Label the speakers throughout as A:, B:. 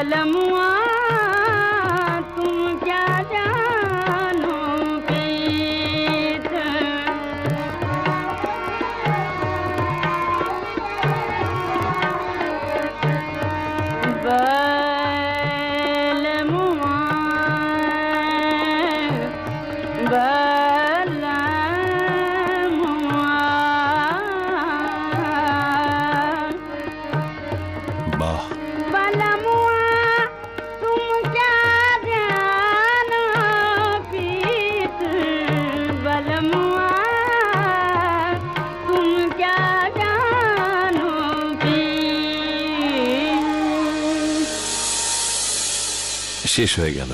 A: बलमुआ तुम क्या जानो प्रीत, बलमुआ बलमुआ।
B: वाह,
A: बलमुआ तुम क्या जानो प्रीत, बलमुआ तुम क्या जानो प्रीत।
B: শেষ হয়ে গেল।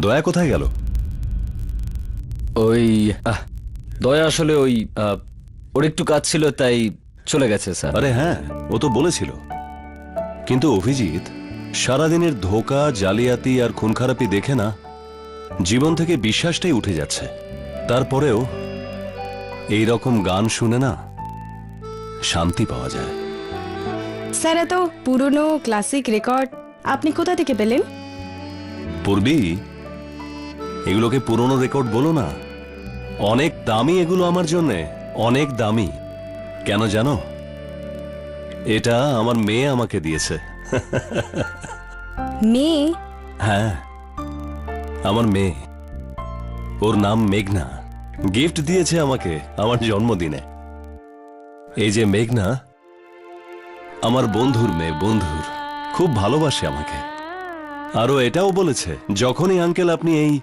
B: দয়া কোথায় গেল?
C: ওই দয়া আসলে ওই ওর একটু কাজ ছিল তাই চলে গেছে স্যার।
B: আরে হ্যাঁ, ও তো বলেছিল। কিন্তু অভিজিৎ, সারাদিনের ধোঁকা, জালিয়াতি আর খুন খারাপি দেখে না জীবন থেকে বিশ্বাসটাই উঠে যাচ্ছে। তারপরেও এই রকম গান শুনে না শান্তি পাওয়া যায়।
D: স্যার এত পুরনো ক্লাসিক রেকর্ড আপনি কোথা থেকে পেলেন?
B: পূর্বী, এগুলোকে পুরনো রেকর্ড বলো না। অনেক দামি এগুলো আমার জন্যে, অনেক দামি। কেন জানো? এটা আমার মেয়ে আমাকে দিয়েছে।
D: মেয়ে?
B: হ্যাঁ, আমার মেয়ে। ওর নাম মেঘনা। গিফট দিয়েছে আমাকে আমার জন্মদিনে। এই যে মেঘনা আমার বন্ধুর মেয়ে, বন্ধুর, খুব ভালোবাসে আমাকে। আরও এটাও বলেছে যখনই আঙ্কেল আপনি এই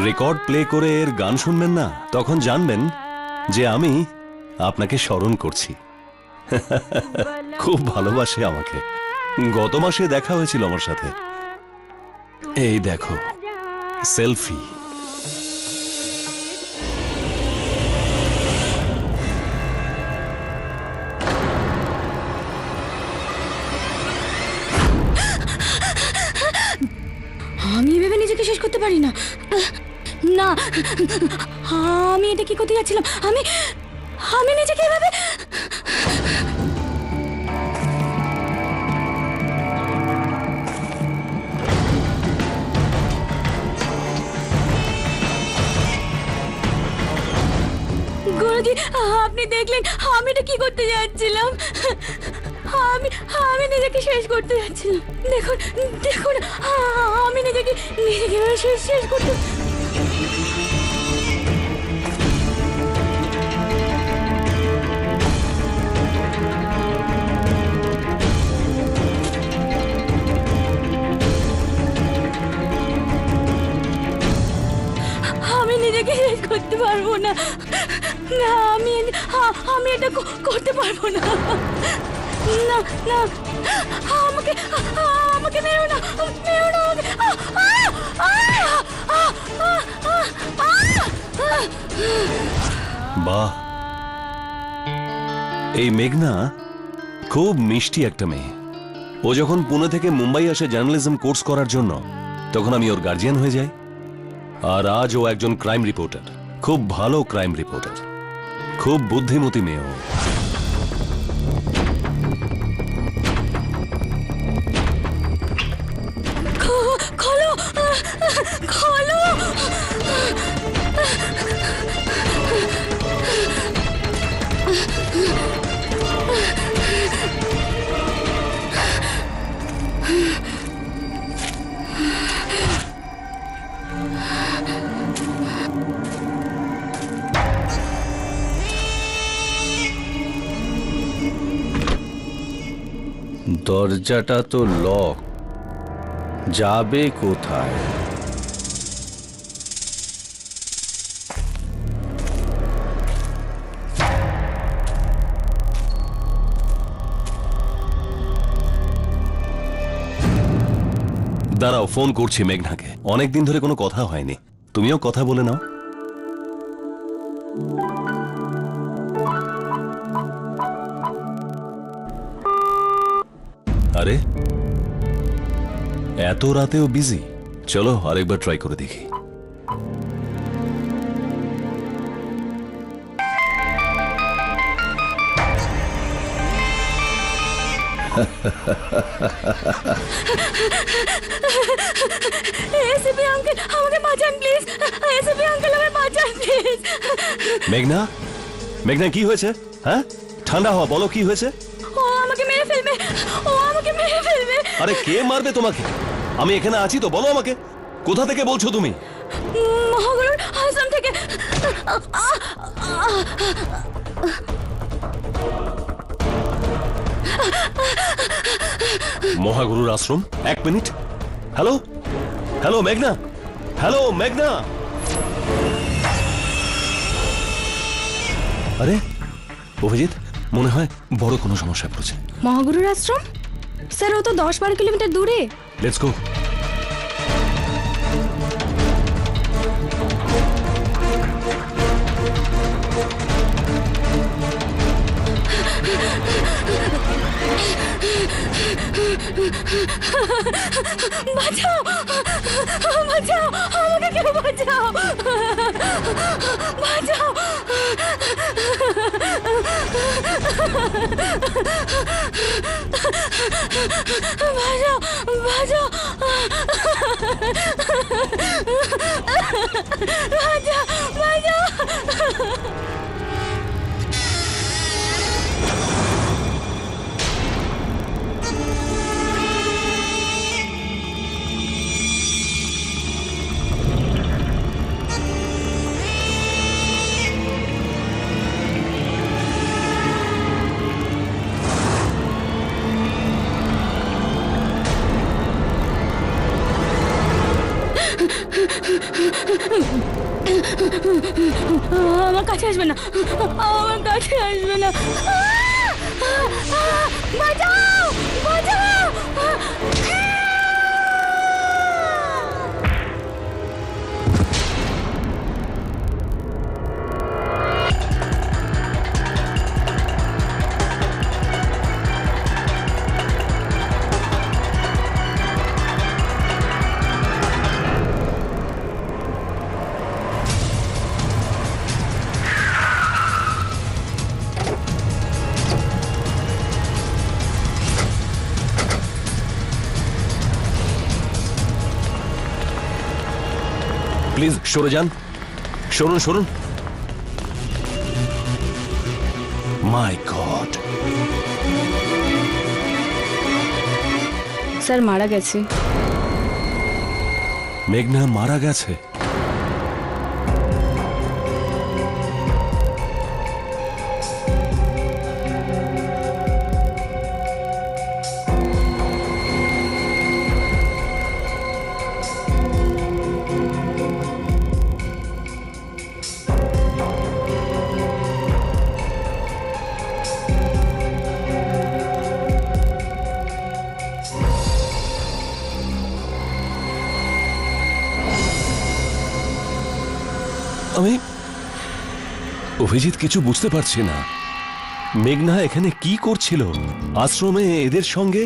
B: রেকর্ড প্লে করে এর গান শুনবেন না, তখন জানবেন যে আমি আপনাকে স্মরণ করছি। খুব ভালোবাসে আমাকে। গত মাসে দেখা হয়েছিল আমার সাথে। এই দেখো সেলফি।
D: আমি ভেবে নিজেকে শেষ করতে পারি না। না, আমি এটা কি করতে যাচ্ছিলাম? আমি আমি নিজেকে এভাবে গুরুজি, আপনি দেখলেন আমি এটা কি করতে যাচ্ছিলাম? আমি আমি নিজেকে শেষ করতে যাচ্ছিলাম। দেখুন দেখুন, আমি নিজেকে নিজেকে শেষ করতে। আমি নিজেকে শেষ করতে পারবো না। না, আমি এটা করতে পারবো না। না না, আমাকে আমাকে মেরো না, মেরো না আমাকে।
B: বাহ, এই মেঘনা খুব মিষ্টি একটা মেয়ে। ও যখন পুনে থেকে মুম্বাই আসে জার্নালিজম কোর্স করার জন্য, তখন আমি ওর গার্জিয়ান হয়ে যাই। আর আজ ও একজন ক্রাইম রিপোর্টার, খুব ভালো ক্রাইম রিপোর্টার। খুব বুদ্ধিমতী মেয়ে ও।
D: খোলো খোলো।
E: দরজাটা তো লক, যাবে কোথায়?
B: দাঁড়াও, ফোন করছি মেঘনাকে। অনেকদিন ধরে কোনো কথা হয়নি, তুমিও কথা বলে নাও। আরে এত রাতেও বিজি? চলো আরেকবার ট্রাই করে দেখি।
D: এসিপি আঙ্কেল আমাকে বাঁচান প্লিজ, এসিপি আঙ্কেল আমাকে বাঁচান প্লিজ।
B: মেঘনা, মেঘনা কি হয়েছে? হ্যাঁ, ঠান্ডা হওয়া, বলো কি হয়েছে?
D: ও আমাকে মেরে ফেলবে, ও আমাকে মেরে ফেলবে।
B: আরে কে মারবে তোমাকে? আমি এখানে আছি তো, বলো আমাকে। কোথা থেকে বলছো তুমি?
D: মহাগুরুর আশ্রম থেকে।
B: মহাগুরুর আশ্রম? এক মিনিট। হ্যালো, হ্যালো মেঘনা, হ্যালো মেঘনা। আরে অভিজিৎ, মনে হয় বড় কোনো সমস্যায় পড়েছে।
D: মহাগুরুর আশ্রম? স্যার ও তো 10-12 কিলোমিটার দূরে।
B: Let's go.
D: বাঁচাও, বাঁচাও, আমাকে কেউ বাঁচাও, বাঁচাও। বাঁচাও, বাঁচাও, বাঁচাও, বাঁচাও। আমার কাছে আসবে না, আমার কাছে আসবে না। বাঁচাও, বাঁচাও।
B: প্লিজ সরে যান, সরুন সরুন। মাই গড,
A: স্যার মারা গেছে।
B: মেঘনা মারা গেছে? আমি অভিজিৎ কিছু বুঝতে পারছি না। মেঘনা এখানে কি করছিল আশ্রমে এদের সঙ্গে?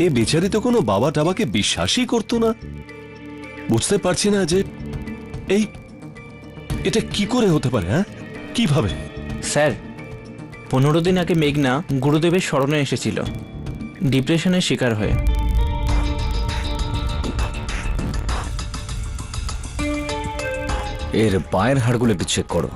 B: এ বেচারি তো কোনো বাবা টাবাকে বিশ্বাসই করতো না। বুঝতে পারছি না যে এটা কি করে হতে পারে। হ্যাঁ, কিভাবে?
F: স্যার 15 দিন আগে মেঘনা গুরুদেবের শরণে এসেছিল ডিপ্রেশনের শিকার হয়ে।
C: এর পায়ের হাড়গুলো একটু চেক করো।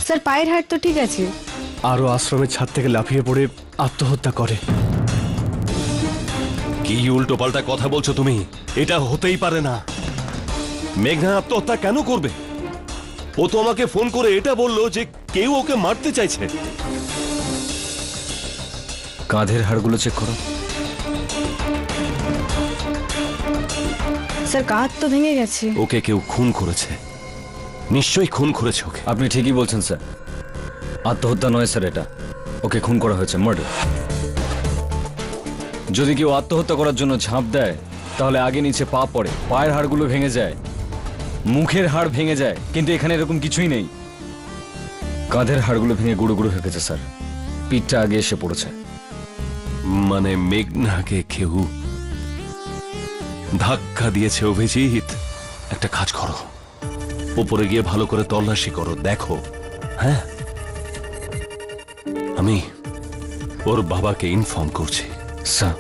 A: স্যার পায়ের হাড় তো ঠিক আছে।
G: আরো আশ্রমের ছাদ থেকে লাফিয়ে পড়ে আত্মহত্যা করে।
B: কি উল্টো পাল্টা কথা বলছো তুমি? এটা হতেই পারে না। মেঘনা আত্মহত্যা কেন করবে? ও তো আমাকে ফোন করে এটা বললো যে কেউ ওকে মারতে চাইছে।
C: কাঁধের হাড়গুলো চেক করো।
A: স্যার কাঁধ তো ভেঙে গেছে।
B: ওকে কেউ খুন করেছে, নিশ্চয়ই খুন করেছে ওকে।
C: আপনি ঠিকই বলছেন স্যার, আত্মহত্যা নয় স্যার, এটা ওকে খুন করা হয়েছে, মার্ডার। যদি কেউ আত্মহত্যা করার জন্য ঝাঁপ দেয় তাহলে আগে নিচে পা পড়ে, পায়ের হাড়গুলো ভেঙে যায়, মুখের হাড় ভেঙে যায়, কিন্তু এখানে এরকম কিছুই নেই। কাঁধের হাড়গুলো ভেঙে গুঁড়ো গুঁড়ো হয়ে গেছে স্যার, পিঠটা আগে এসে পড়েছে।
B: মানে মেঘনাকে কেউ ধাক্কা দিয়েছে অভিজিৎ। একটা কাজ করো, উপরে গিয়ে ভালো করে তল্লাশি করো, দেখো। হ্যাঁ, আমি ওর বাবাকে ইনফর্ম করছি।
C: স্যার,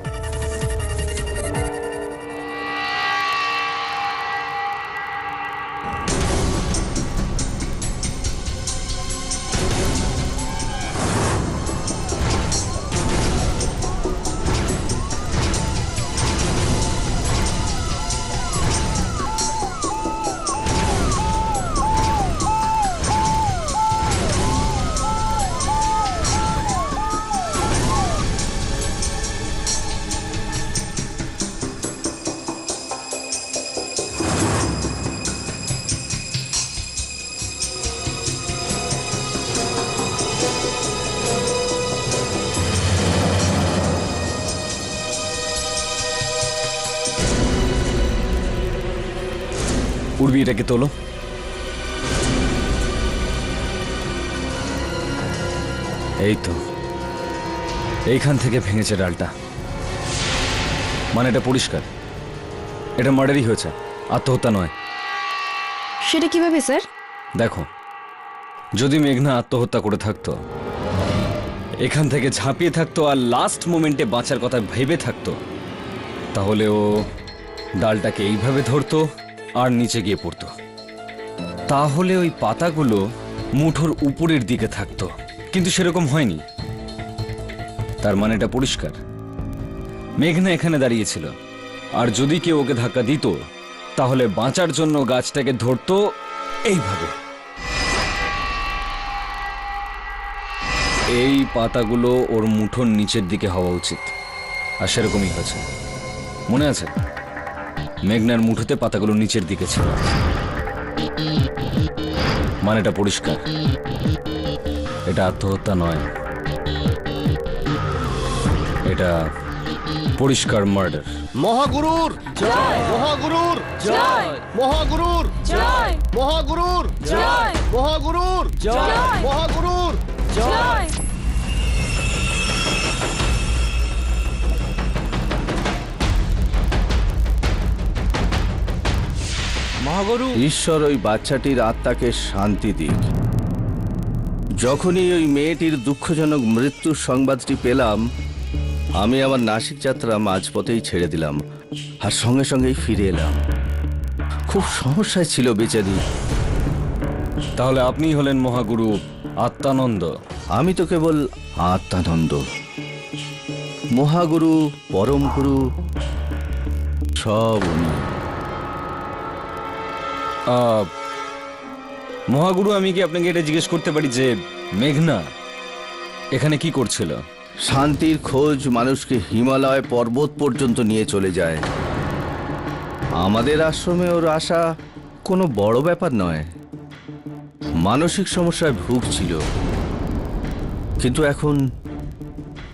C: উর্বি এটাকে তোলো। এই তো, এইখান থেকে ভেঙেছে ডালটা। মানে এটা পরিষ্কার, এটা মার্ডারই হয়েছে, আত্মহত্যা নয়।
A: সেটা কিভাবে স্যার?
C: দেখো, যদি মেঘনা আত্মহত্যা করে থাকতো, এখান থেকে ঝাঁপিয়ে থাকতো আর লাস্ট মোমেন্টে বাঁচার কথা ভেবে থাকতো, তাহলে ও ডালটাকে এইভাবে ধরতো আর নিচে গিয়ে পড়তো। তাহলে ওই পাতাগুলো মুঠোর উপরের দিকে থাকতো, কিন্তু সেরকম হয়নি। তার মানে এটা পরিষ্কার, মেঘনা এখানে দাঁড়িয়েছিল, আর যদি কেউ ওকে ধাক্কা দিত তাহলে বাঁচার জন্য গাছটাকে ধরতো এইভাবে। এই পাতাগুলো ওর মুঠোর নিচের দিকে হওয়া উচিত, আর সেরকমই হয়েছে। মনে আছে, মেঘনার মুঠোতে পাতাগুলো নিচের দিকে ছিল। মানেটা পরিষ্কার, এটা আত্মহত্যা নয়, এটা পরিষ্কার মার্ডার।
G: মহাগুরুর
D: জয়!
G: মহাগুরুর
D: জয়!
G: মহাগুরুর
D: জয়!
G: মহাগুরুর
D: জয়!
G: মহাগুরুর
D: জয়!
G: মহাগুরুর
D: জয়!
F: মহাগুরু,
E: ঈশ্বর ওই বাচ্চাটির আত্মাকে শান্তি দিক। যখনই ওই মেয়েটির দুঃখজনক মৃত্যুর সংবাদটি পেলাম, আমি আমার নাসিক যাত্রা মাঝপথেই ছেড়ে দিলাম, আর সঙ্গে সঙ্গেই ফিরে এলাম। খুব সমস্যায় ছিল বেচারি।
C: তাহলে আপনিই হলেন মহাগুরু আত্মানন্দ।
E: আমি তো কেবল আত্মানন্দ, মহাগুরু পরম গুরু সব উনি।
C: মহাগুরু, আমি কি আপনাকে এটা জিজ্ঞেস করতে পারি যে মেঘনা এখানে কি করছিল?
E: শান্তির খোঁজ মানুষকে হিমালয় পর্বত পর্যন্ত নিয়ে চলে যায়। আমাদের আশ্রমে ওর আসা কোনো বড় ব্যাপার নয়। মানসিক সমস্যায় ভুগছিল, কিন্তু এখন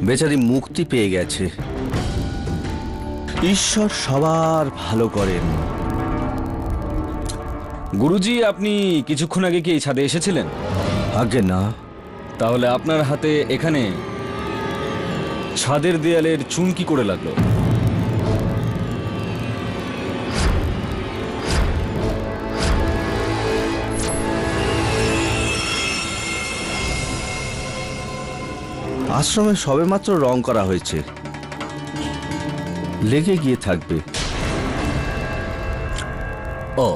E: বেচারি মুক্তি পেয়ে গেছে। ঈশ্বর সবার ভালো করেন।
C: গুরুজি, আপনি কিছুক্ষণ আগে কি এই ছাদে এসেছিলেন?
E: আগে না।
C: তাহলে আপনার হাতে এখানে ছাদের দেয়ালের চুন কি করে লাগলো?
E: আশ্রমে সবেমাত্র রং করা হয়েছে, লেগে গিয়ে থাকবে।
C: ও,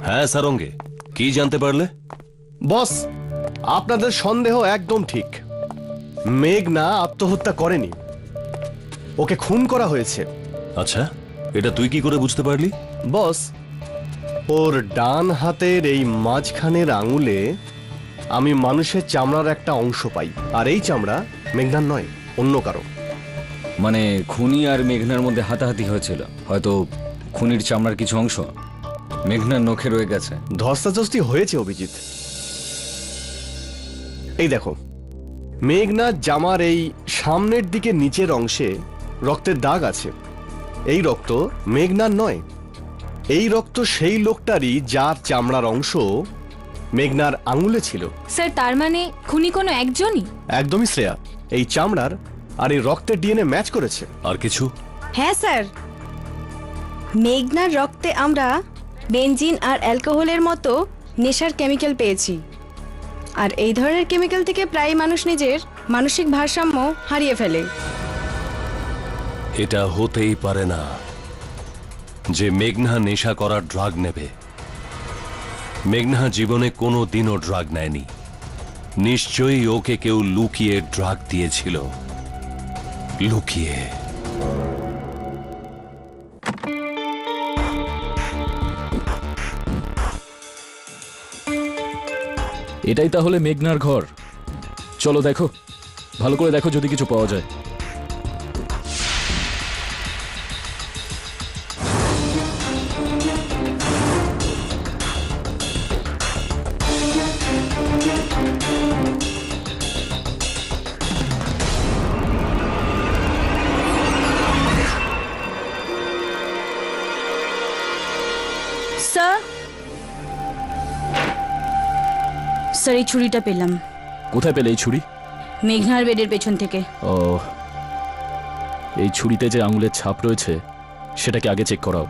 B: হ্যাঁ সারঙ্গে, কি জানতে পারলে?
G: বস, আপনাদের সন্দেহ একদম ঠিক। মেঘনা আত্মহত্যা করেনি, ওকে খুন করা হয়েছে।
B: আচ্ছা, এটা তুই কি করে বুঝতে পারলি?
G: বস, ওর ডান হাতের এই মাঝখানের আঙুলে আমি মানুষের চামড়ার একটা অংশ পাই, আর এই চামড়া মেঘনার নয়, অন্য কারো।
C: মানে খুনি আর মেঘনার মধ্যে হাতাহাতি হয়েছিল, হয়তো খুনির চামড়ার কিছু অংশ মেঘনার নখে রয়ে গেছে।
G: ধস্তাধস্তি হয়েছে অভিজিৎ। এই দেখো, মেঘনার জামার এই সামনের দিকে নিচের অংশে রক্তের দাগ আছে। এই রক্ত মেঘনার নয়, এই রক্ত সেই লোকটারই যার চামড়ার অংশ মেঘনার আঙুলে ছিল।
D: স্যার তার মানে খুনি কোনো একজনই?
G: একদমই শ্রেয়া, এই চামড়ার আর এই রক্তের ডিএনএ ম্যাচ করেছে।
B: আর কিছু?
A: হ্যাঁ স্যার, মেঘনার রক্তে আমরা বেনজিন আর অ্যালকোহলের মতো নেশার কেমিক্যাল পেয়েছি। আর এই ধরনের কেমিক্যাল থেকে প্রায় মানুষ নিজের মানসিক ভারসাম্য হারিয়ে ফেলে।
B: এটা হতেই পারে না যে মেঘনা নেশা করার ড্রাগ নেবে। মেঘনা জীবনে কোনো দিনও ড্রাগ নেয়নি। নিশ্চয়ই ওকে কেউ লুকিয়ে ড্রাগ দিয়েছিল, লুকিয়ে।
H: এটাই তাহলে মেঘনার ঘর। চলো দেখো, ভালো করে দেখো যদি কিছু পাওয়া যায়।
D: স্যার এই ছুরিটা পেলাম।
H: কোথায় পেলে এই ছুরি?
D: মেঘনার বেডের পেছন থেকে।
H: ও, এই ছুরিতে যে আঙুলের ছাপ রয়েছে সেটাকে আগে চেক করাও।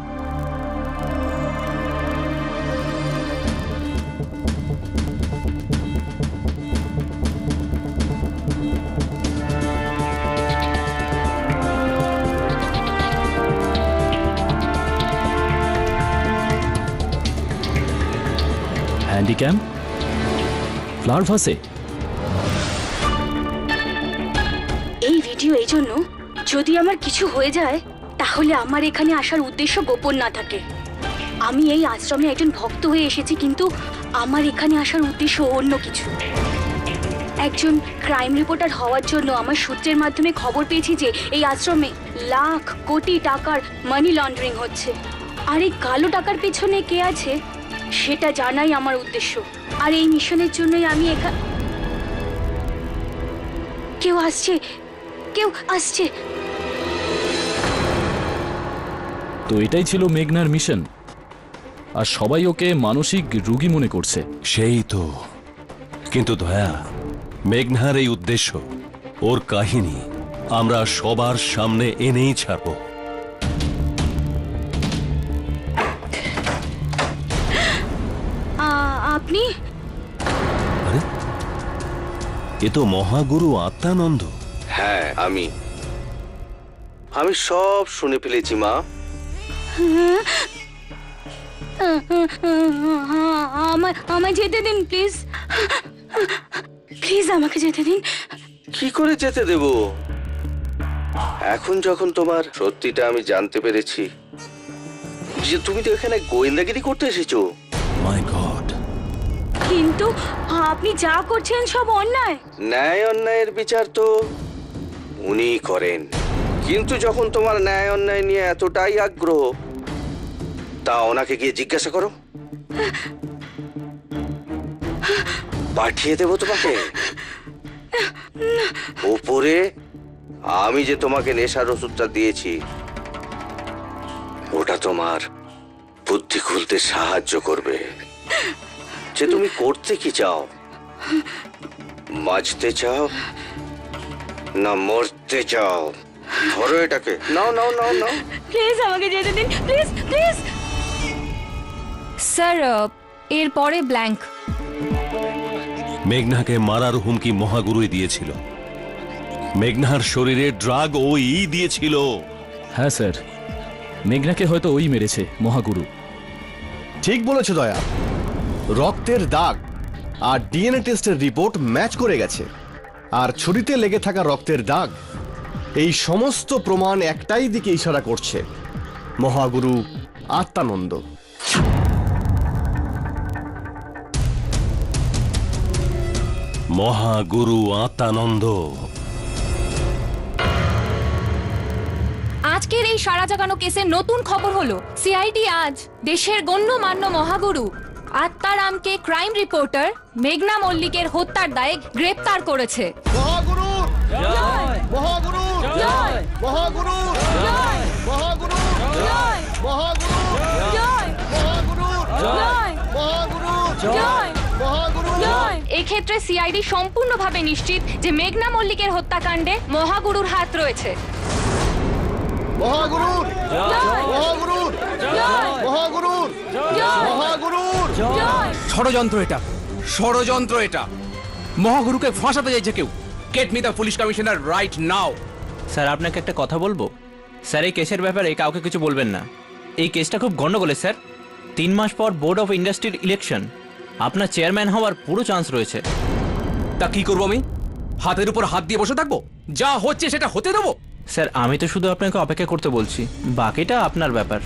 H: হ্যান্ডিক্যাম, ফ্লাওয়ার ভাসে।
D: এই ভিডিও এই জন্য, যদি আমার কিছু হয়ে যায় তাহলে আমার এখানে আসার উদ্দেশ্য গোপন না থাকে। আমি এই আশ্রমে একজন ভক্ত হয়ে এসেছি, কিন্তু আমার এখানে আসার উদ্দেশ্য অন্য কিছু। একজন ক্রাইম রিপোর্টার হওয়ার জন্য আমার সূত্রের মাধ্যমে খবর পেয়েছি যে এই আশ্রমে লাখ কোটি টাকার মানি লন্ডারিং হচ্ছে। আর এই কালো টাকার পেছনে কে আছে সেটা জানাই আমার উদ্দেশ্য। আর এই মিশনের জন্যই আমি কেউ আসছে, কেউ আসছে।
H: তো এটাই ছিল মেঘনার মিশন, আর সবাই ওকে মানসিক রোগী মনে করছে।
B: সেই তো, কিন্তু দয়া, মেঘনার এই উদ্দেশ্য, ওর কাহিনী আমরা সবার সামনে এনেই ছাড়ব।
D: আপনি?
B: আরে, এ তো মহাগুরু আত্মানন্দ।
E: হ্যাঁ, আমি সব শুনে ফেলেছি মা।
D: আমায় যেতে দিন প্লিজ, প্লিজ আমাকে যেতে দিন।
E: কি করে যেতে দেব? এখন যখন তোমার সত্যিটা আমি জানতে পেরেছি যে তুমি তো এখানে গোয়েন্দাগিরি করতে এসেছো।
B: মাই গড!
D: কিন্তু আপনি যা করছেন সব অন্যায়।
E: ন্যায় অন্যায়ের বিচার তো উনিই করেন, কিন্তু যখন তোমার ন্যায় অন্যায় নিয়ে এতটাই আগ্রহ, তা ওনাকে গিয়ে জিজ্ঞাসা করো। পাঠিয়ে দেবো তোমাকে উপরে। আমি যে তোমাকে নেশার ওষুধটা দিয়েছি ওটা তোমার বুদ্ধি খুলতে সাহায্য করবে। যে তুমি করতে কি চাও, বাঁচতে চাও না মরতে চাও? ধরো এটাকে, নাও নাও নাও নাও।
D: প্লিজ আমাকে যেতে দিন, প্লিজ প্লিজ। স্যার এরপরে ব্ল্যাঙ্ক।
B: মেঘনাকে মারার হুমকি মহাগুরুই দিয়েছিল। মেঘনার শরীরে ড্রাগ ওই দিয়েছিল।
H: হ্যাঁ স্যার, মেঘনাকে হয়তো ওই মেরেছে, মহাগুরু।
G: ঠিক বলেছো দয়া, রক্তের দাগ আর ডিএনএ টেস্টের রিপোর্ট ম্যাচ করে গেছে। আর ছুরিতে লেগে থাকা রক্তের দাগ, এই সমস্ত প্রমাণ একটাই দিকে ইশারা করছে, মহাগুরু আত্মানন্দ।
B: মহাগুরু আত্মানন্দ।
D: আজকের এই সারা জাগানো কেসের নতুন খবর হলো সিআইডি আজ দেশের গণ্যমান্য মহাগুরু আত্মারামকে ক্রাইম রিপোর্টার মেঘনা মল্লিকের হত্যার দায়ে গ্রেপ্তার করেছে।
G: মহাগুরু
D: জয়!
G: মহাগুরু
D: জয়!
G: মহাগুরু
D: জয়!
G: মহাগুরু
D: জয়!
G: মহাগুরু
D: জয়!
G: মহাগুরু
D: জয়!
G: মহাগুরু
D: জয়!
G: মহাগুরু
D: জয়! এক্ষেত্রে সিআইডি সম্পূর্ণভাবে নিশ্চিত যে মেঘনা মল্লিকের হত্যাকাণ্ডে মহাগুরুর হাত রয়েছে।
G: মহাগুরু
D: জয়!
G: মহাগুরু
D: জয়!
G: মহাগুরু
D: জয়!
G: মহাগুরু
D: জয়!
I: ষড়যন্ত্র এটা, ষড়যন্ত্র এটা। মহাগুরুকে ফাঁসাতে চাইছে কেউ। Get me the police commissioner right now.
F: Sir আপনাকে একটা কথা বলবো? স্যার এই কেসের ব্যাপারে কাউকে কিছু বলবেন না। এই কেসটা খুব গন্ডগোলের স্যার। 3 মাস পর বোর্ড অফ ইন্ডাস্ট্রির ইলেকশন, আপনার চেয়ারম্যান হওয়ার পুরো চান্স রয়েছে।
I: তা কি করবো আমি? হাতের উপর হাত দিয়ে বসে থাকবো? যা হচ্ছে সেটা হতে দেবো?
F: স্যার আমি তো শুধু আপনাকে অপেক্ষা করতে বলছি, বাকিটা আপনার ব্যাপার।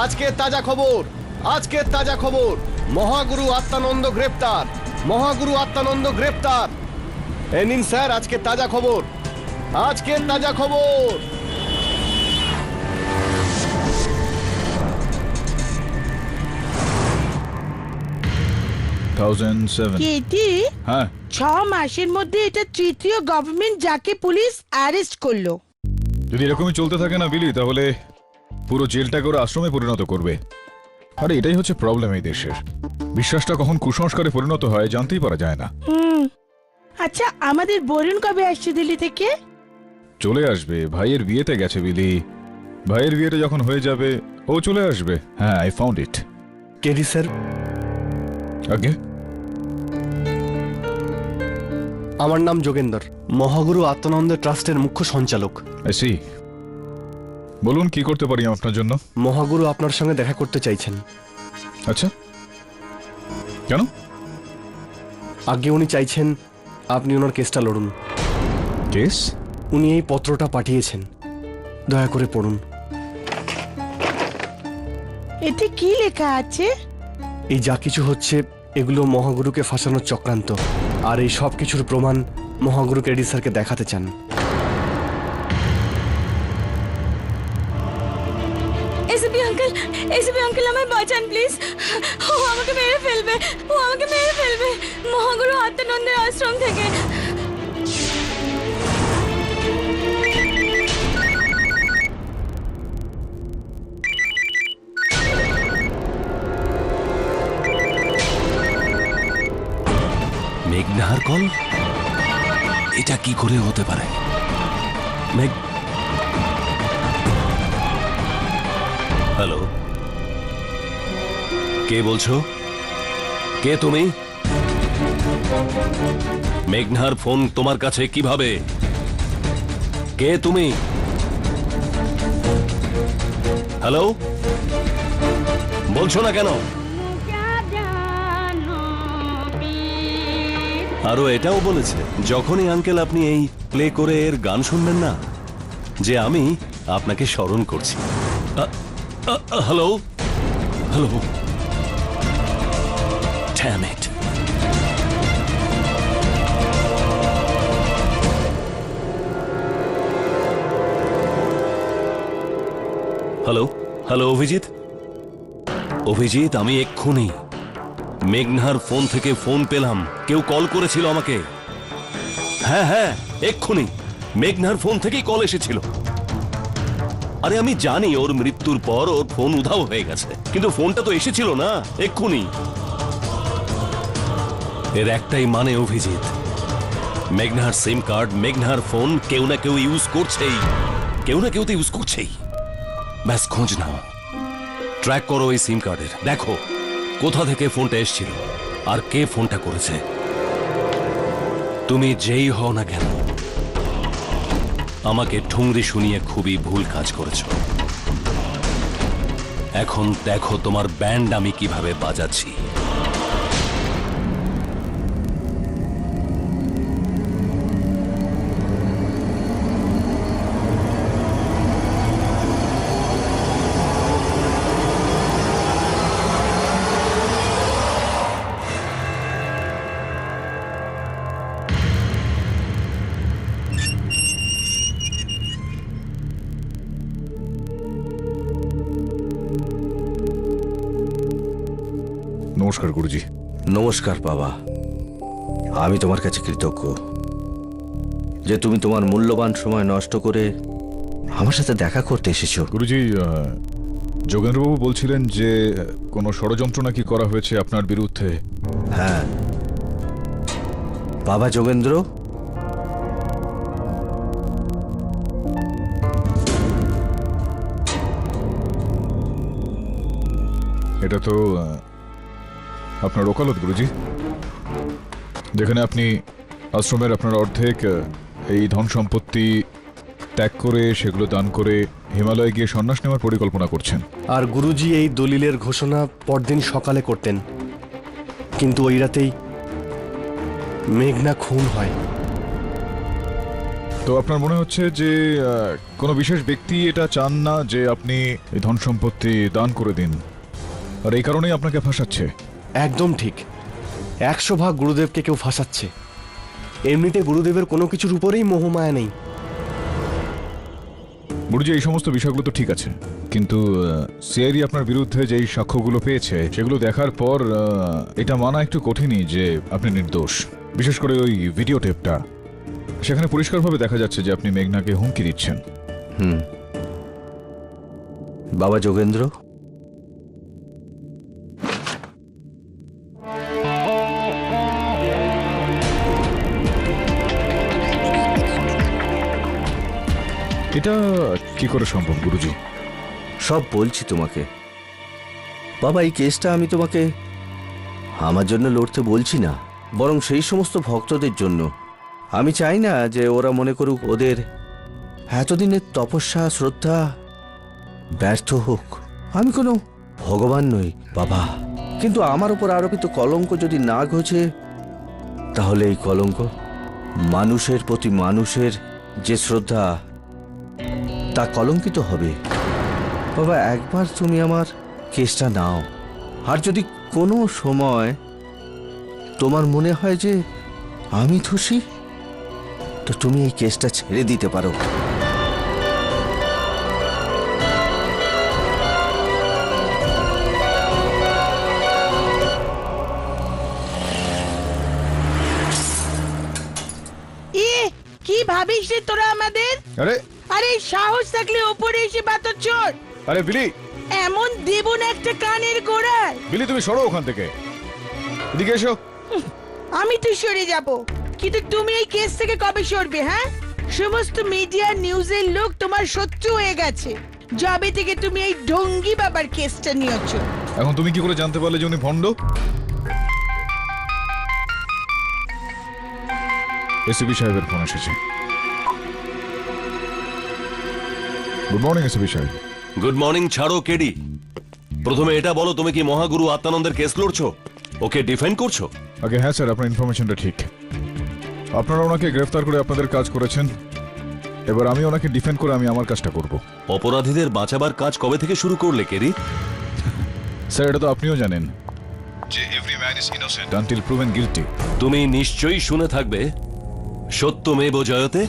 G: আজকের তাজা খবর, আজকের তাজা খবর, মহাগুরু আত্মানন্দ গ্রেপ্তার, মহাগুরু আত্মানন্দ গ্রেপ্তার। এই নিন স্যার আজকের তাজা খবর, আজকের তাজা খবর।
J: কেটি,
H: হ্যাঁ
J: 6 মাসের মধ্যে এটা তৃতীয় গভর্নমেন্ট যাকে পুলিশ অ্যারেস্ট করলো।
H: যদি এরকমই চলতে থাকে না বিলি, তাহলে পুরো জেলটাকে ওরা আশ্রমে পরিণত করবে। আরে এটাই হচ্ছে প্রবলেম এই দেশের। বিশ্বাসটা কখন কুসংস্কারে পরিণত হয় জানতেই পারা যায় না।
J: আচ্ছা আমাদের বরুণ কবে আসছে দিল্লি থেকে?
H: চলে আসবে, ভাইয়ের বিয়েতে গেছে বিলি। ভাইয়ের বিয়েটা যখন হয়ে যাবে ও চলে আসবে। হ্যাঁ, I found it.
G: KD sir,
H: আগে
G: আমার নাম যোগেন্দর, মহাগুরু আত্মানন্দ ট্রাস্টের মুখ্য সঞ্চালক।
H: I see. বলুন কি করতে পারি আপনার জন্য?
G: মহাগুরু আপনার সঙ্গে দেখা করতে চাইছেন।
H: আচ্ছা, কেন?
G: আগে উনি চাইছেন আপনি ওনার কেসটা লড়ুন।
H: কেস?
G: উনি এই পত্রটা পাঠিয়েছেন, দয়া করে পড়ুন।
J: এতে কি লেখা আছে?
G: এই যা কিছু হচ্ছে এগুলো মহাগুরুকে ফাঁসানোর চক্রান্ত, আর এই সব কিছুর প্রমাণ মহাগুরু কেডি স্যারকে দেখাতে চান।
D: এসপি আঙ্কেল আমায় বাঁচান প্লিজ। ও আমাকে মেরে ফেলবে, ও আমাকে মেরে ফেলবে মহাগুরু আত্মানন্দের আশ্রম থেকে।
B: মেঘনার কল? এটা কি করে হতে পারে? মেঘ, হ্যালো, কে বলছো? কে তুমি? মেঘনার ফোন তোমার কাছে কিভাবে? কে তুমি? হ্যালো, বলছো না কেন? আরো এটাও বলেছে যখনই আঙ্কেল আপনি এই প্লে করে এর গান শুনবেন না, যে আমি আপনাকে স্মরণ করছি। Hello hello, damn it. Hello hello, Abhijit, Abhijit, আমি এক্ষুনি মেঘনার ফোন থেকে ফোন পেলাম, কেউ কল করেছিল আমাকে। হ্যাঁ হ্যাঁ, এক্ষুনি মেঘনার ফোন থেকেই কল এসেছিল। আরে আমি জানি ওর মৃত্যুর পর ওর ফোন উধাও হয়ে গেছে, কিন্তু ফোনটা তো এসেছিল না এক্ষুনি। এর একটাই মানে অভিজিৎ, মেঘনার সিম কার্ড, মেঘনার ফোন কেউ না কেউ ইউজ করছেই, কেউ না কেউ তো ইউজ করছেই। ব্যাস খোঁজ নাও, ট্র্যাক করো এই সিম কার্ডের, দেখো কোথা থেকে ফোনটা এসেছিল আর কে ফোনটা করেছে। তুমি যেই হও না কেন, আমাকে ঠুংরি শুনিয়ে খুবই ভুল কাজ করেছ। এখন দেখো তোমার ব্যান্ড আমি কিভাবে বাজাচ্ছি।
H: নমস্কার গুরুজি।
E: নমস্কার বাবা। আমি তোমার কাছে কৃতজ্ঞ যে তুমি তোমার মূল্যবান সময় নষ্ট করে আমার সাথে দেখা করতে এসেছো।
H: গুরুজি, যোগেন্দ্রবাবু বলছিলেন যে কোনো ষড়যন্ত্র নাকি করা হয়েছে আপনার বিরুদ্ধে।
E: হ্যাঁ বাবা যোগেন্দ্র,
H: এটা তো আপনার ওকালত গুরুজি, যেখানে আপনি আশ্রমের আপনার অর্ধেক এই ধন সম্পত্তি ত্যাগ করে সেগুলো দান করে হিমালয়ে গিয়ে সন্ন্যাস নেওয়ার পরিকল্পনা করছেন।
G: আর গুরুজি এই দলিলের ঘোষণা পরদিন সকালে করতেন, কিন্তু ওই রাতেই মেঘনা খুন হয়।
H: তো আপনার মনে হচ্ছে যে কোনো বিশেষ ব্যক্তি এটা চান না যে আপনি এই ধন সম্পত্তি দান করে দিন, আর এই কারণেই আপনাকে ফাঁসাচ্ছে।
G: একদম ঠিক, 100% গুরুদেবকে কেউ ফাঁসাচ্ছে। এমনিতে গুরুদেবের কোনো কিছুর উপরেই মোহমায়া নেই।
H: গুরুজি, এই সমস্ত বিষয়গুলো তো ঠিক আছে, কিন্তু সিআইডি আপনার বিরুদ্ধে যেই সাক্ষ্যগুলো পেয়েছে সেগুলো দেখার পর এটা মানা একটু কঠিনই যে আপনি নির্দোষ। বিশেষ করে ওই ভিডিও টেপটা, সেখানে পরিষ্কারভাবে দেখা যাচ্ছে যে আপনি মেঘনাকে হুমকি দিচ্ছেন।
E: বাবা যোগেন্দ্র,
H: এটা কি করে সম্ভব গুরুজি?
E: সব বলছি তোমাকে বাবা। এই কেসটা আমি তোমাকে আমার জন্য লড়তে বলছি না, বরং সেই সমস্ত ভক্তদের জন্য। আমি চাই না যে ওরা মনে করুক ওদের এতদিনের তপস্যা শ্রদ্ধা ব্যর্থ হোক। আমি কোনো ভগবান নই বাবা, কিন্তু আমার উপর আরোপিত কলঙ্ক যদি না ঘোচে, তাহলে এই কলঙ্ক মানুষের প্রতি মানুষের যে শ্রদ্ধা তা কলঙ্কিত হবে। বাবা, একবার তুমি আমার কেসটা নাও, আর যদি কোনো সময় তোমার মনে হয় যে আমি দোষী, তো তুমি এই কেসটা ছেড়ে দিতে পারো।
J: কি ভাবিস রে তোরা আমাদের?
H: আরে
J: আরে সাহস থাকলে ওপরে এসে বাতর চোর।
H: আরে বিলি,
J: এমন দেব না একটা কানের গোড়ায়।
H: বিলি তুমি সরো ওখান থেকে, এদিকে এসো।
J: আমি তো সরে যাব, কিন্তু তুমি এই কেস থেকে কবে সরবে? হ্যাঁ, সমস্ত মিডিয়া নিউজের লোক তোমার শত্রু হয়ে গেছে যবে থেকে তুমি এই ঢঙ্গি বাবার কেসটা নিয়েছো।
H: এখন তুমি কি করে জানতে পারলে যে উনি ভণ্ড? এসিপি সাহেবের ফোন এসেছে। গুড মর্নিং এসিপি সাহেব।
B: Good morning. ছাড়ো কেডি, প্রথমে এটা বলো, তুমি কি মহাগুরু আত্মানন্দের কেস লড়ছো? ওকে ডিফেন্ড করছো?
H: আগে হ্যাঁ স্যার, আপনার ইনফরমেশনটা ঠিক। আপনারা ওনাকে গ্রেফতার করে আপনাদের কাজ করেছেন, এবার আমি ওনাকে ডিফেন্ড করে আমি আমার কাজটা করব।
B: অপরাধীদের বাঁচাবার কাজ কবে থেকে শুরু করলে কেডি?
H: স্যার, এটা তো আপনিও জানেন যে every man is innocent until proven guilty.
B: তুমি নিশ্চয়ই শুনে থাকবে সত্যমেব জয়তে।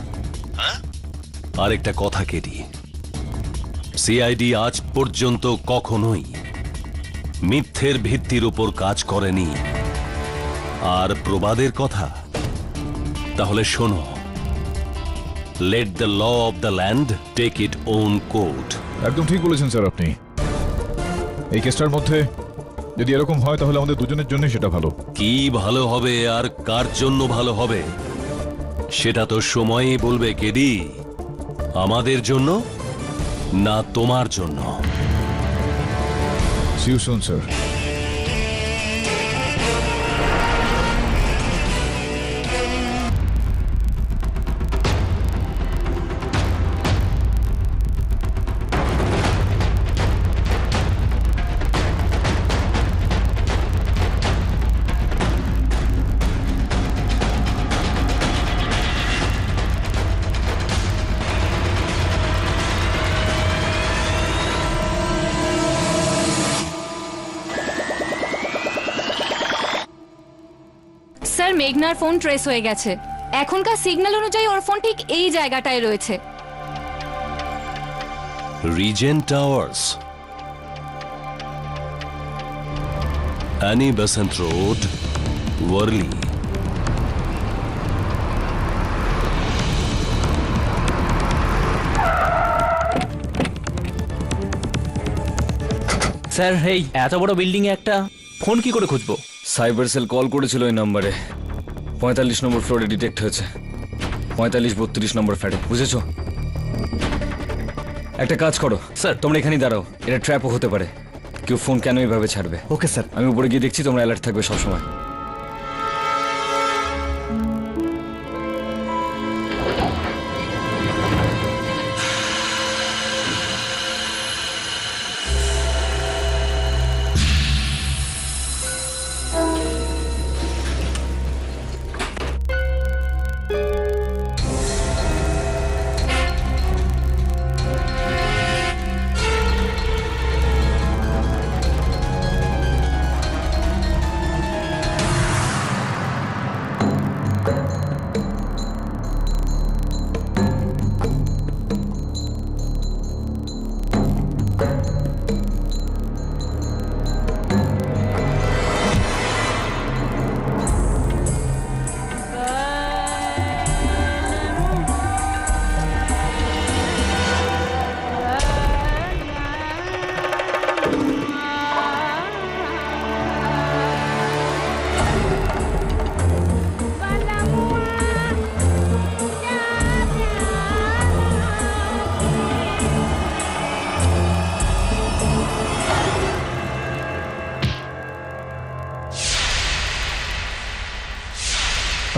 B: আরেকটা কথা কেডি, সিআইডি আজ পর্যন্ত কখনোই মিথ্যের ভিত্তির উপর কাজ করেনি। আর প্রবাদের কথা তাহলে শোনো, let the law of the land take it own course.
H: একদম ঠিক বলেছেন স্যার আপনি। এই কেসটার মধ্যে যদি এরকম হয় তাহলে আমাদের দুজনের জন্য সেটা ভালো।
B: কি ভালো হবে আর কার জন্য ভালো হবে সেটা তো সময়ই বলবে কেডি। আমাদের জন্য না তোমার জন্য।
H: See you soon sir.
D: Sir, মেঘনার ফোন ট্রেস হয়ে গেছে। এখনকার সিগন্যাল অনুযায়ী ওর ফোন ঠিক এই জায়গাটায় রয়েছে।
B: Regent Towers. Annie Besant Road, Worli.
F: Sir এই এত বড় বিল্ডিং এ একটা ফোন কি করে খুঁজবো?
C: সাইবার সেল কল করেছিল ওই নাম্বারে। 45 নম্বর ফ্লোরে ডিটেক্ট হয়েছে, 45-32 নম্বর ফ্ল্যাটে, বুঝেছো? একটা কাজ করো স্যার, তোমরা এখানেই দাঁড়াও, এটা ট্র্যাপও হতে পারে। কেউ ফোন কেন এইভাবে ছাড়বে?
G: Okay sir.
C: আমি উপরে গিয়ে দেখছি, তোমরা অ্যালার্ট থাকবে সবসময়।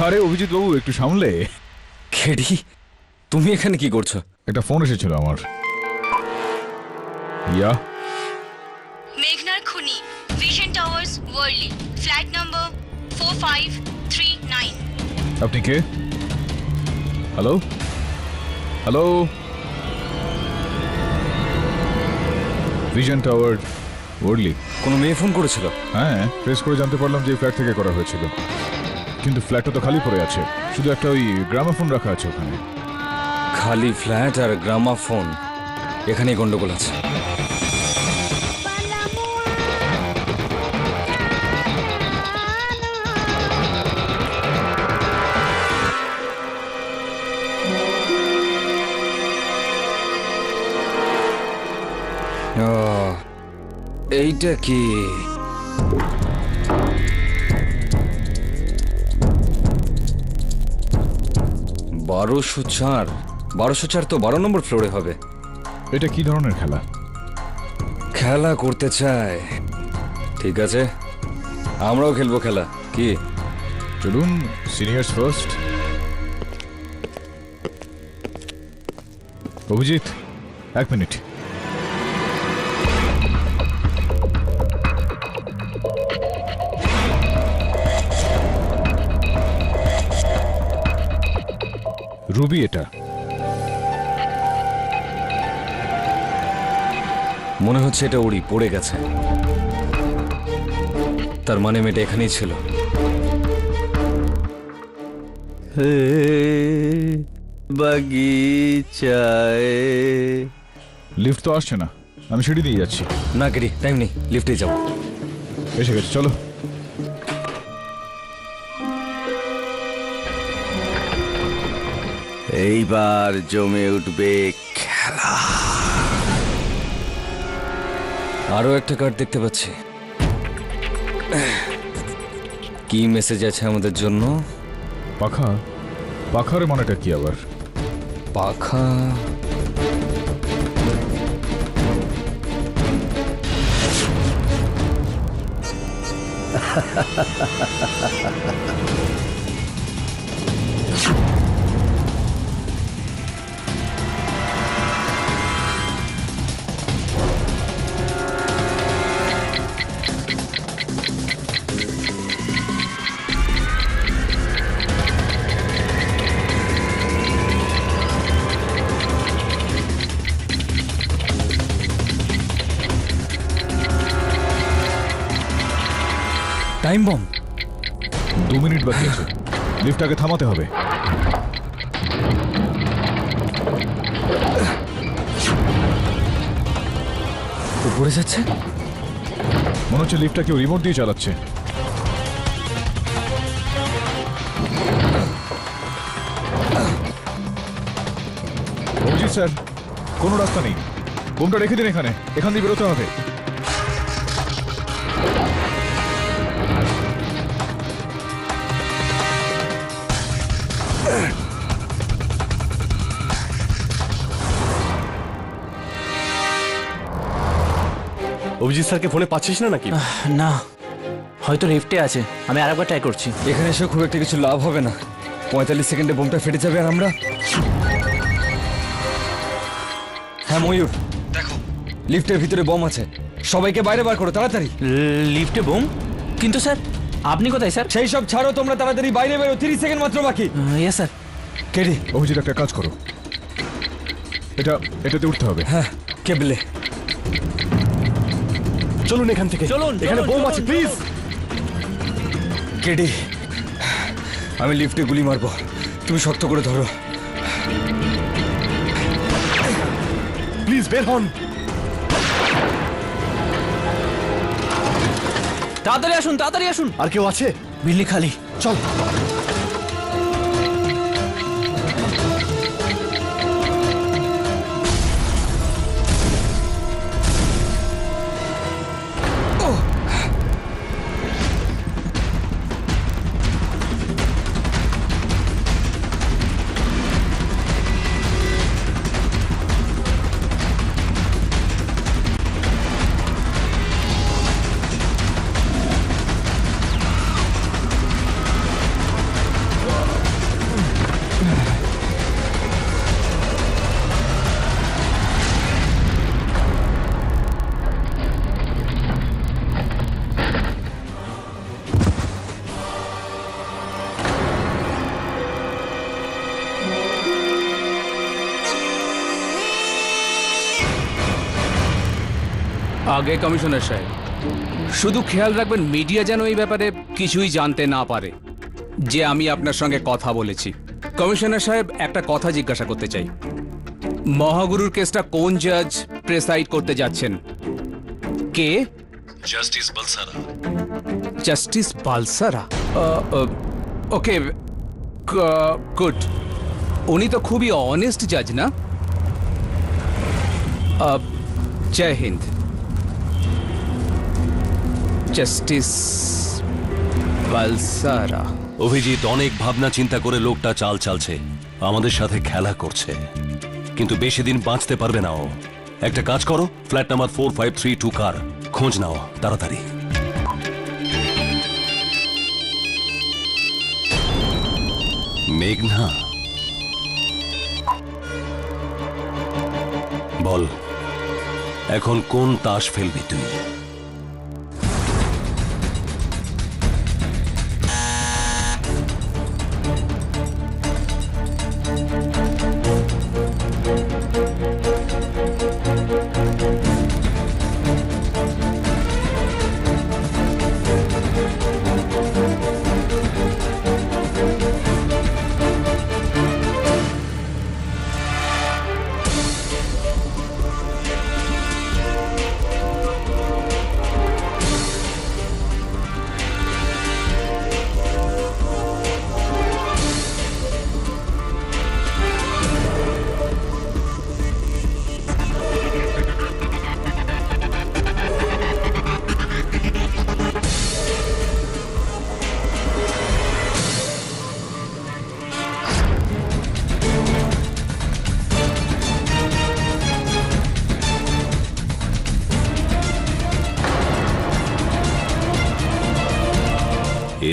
H: আরে অভিজিৎ বাবু, একটু সামলে।
C: খেডি, তুমি এখানে কি করছো?
H: একটা ফোন এসেছিল আমার। ইয়া,
D: মেঘনার খুনি, Vision Towers, Worli, flat number 4539।
H: আপনি কে? Hello hello, Vision Tower, Worli.
C: কোনো মেয়ে ফোন করেছিল?
H: হ্যাঁ, ট্রেস করে জানতে পারলাম যে ফ্ল্যাট থেকে করা হয়েছিল, কিন্তু ফ্ল্যাটটা তো খালি পড়ে আছে, শুধু একটা ওই গ্রামাফোন রাখা আছে ওখানে।
C: খালি ফ্ল্যাট আর গ্রামাফোন, এখানেই গন্ডগোল আছে। এইটা কি? 1204 তো 12 নম্বর ফ্লোরে হবে।
H: এটা কি ধরনের খেলা?
C: খেলা করতে চায়, ঠিক আছে, আমরাও খেলবো খেলা। কি?
H: চলুন, seniors first. Abhijit, 1 minute. Ruby এটা।
C: মনে হচ্ছে এটা ওরই, পড়ে গেছে। তার মানে মেয়েটা এখানেই ছিল।
E: বাগিচায়
H: লিফট তো আসছে না, আমি সিঁড়ি দিয়ে যাচ্ছি।
C: না গেরি, টাইম নেই, লিফটে যাও।
H: এসে গেছে, চলো।
E: এইবার জমে উঠবে খেলা।
C: আরো একটা কার্ড দেখতে পাচ্ছি। কি মেসেজ আছে আমাদের জন্য?
H: পাখা? পাখার মানেটা কি আবার?
C: পাখা? Time bomb.
H: 2 মিনিট বাকি আছে, লিফটটাকে থামাতে হবে।
C: উপরে যাচ্ছে,
H: মনে হচ্ছে লিফটটা কেউ রিমোট দিয়ে চালাচ্ছে। অভিজিৎ স্যার, কোনো রাস্তা নেই। বোমটা রেখে দিন এখানে, এখান দিয়ে বেরোতে হবে।
B: অভিজিৎ স্যারকে ফোনে পাচ্ছিস না নাকি?
F: না, হয়তো লিফটে আছে। আমি আরেকবার ট্রাই করছি।
C: এখানে এসে খুব একটা কিছু লাভ হবে না। 45 সেকেন্ডে বোমটা ফেটে যাবে আর আমরা। হ্যাঁ ময়ূর, দেখো লিফটের ভিতরে বোম আছে। সবাইকে বাইরে বার করো তাড়াতাড়ি।
F: লিফটে বোম? কিন্তু স্যার আপনি কোথায় স্যার?
C: সেই সব ছাড়ো, তোমরা তাড়াতাড়ি বাইরে বেরো। 30 সেকেন্ড মাত্র বাকি।
F: Yes sir.
C: কেডি,
H: অভিজিৎ একটা কাজ করো, এটাতে উঠতে হবে।
C: হ্যাঁ কেবলে।
B: চলুন এখান থেকে,
F: চলুন,
B: এখানে
F: চলুন,
B: বোম
F: চলুন,
B: আছে, প্লিজ।
C: কেডি, আমি লিফটে গুলি মারবো, তুমি শক্ত করে ধরো।
B: প্লিজ বের হন।
F: তাড়াতাড়ি আসুন, তাড়াতাড়ি আসুন।
B: আর কেউ আছে?
F: বিল্লি খালি।
B: চল।
I: আগে কমিশনার সাহেব, শুধু খেয়াল রাখবেন মিডিয়া যেন এই ব্যাপারে কিছুই জানতে না পারে যে আমি আপনার সঙ্গে কথা বলেছি। কমিশনার সাহেব, একটা কথা জিজ্ঞাসা করতে চাই। মহাগুরুর কেসটা কোন জাজ প্রেসাইড করতে যাচ্ছেন? কে?
B: জাস্টিস বালসারা।
I: জাস্টিস বালসারা? ওকে, গুড। উনি তো খুবই অনেস্ট জাজ, না? জয় হিন্দ। জাস্টিস বালসারা।
B: অভিজিৎ অনেক ভাবনা চিন্তা করে লোকটা চাল চালছে, আমাদের সাথে খেলা করছে, কিন্তু বেশি দিন বাঁচতে পারবে না ও। একটা কাজ করো, ফ্ল্যাট নাম্বার 4532 কার খোঁজ নাও তাড়াতাড়ি। মেঘনা, বল এখন কোন তাস ফেলবি তুই?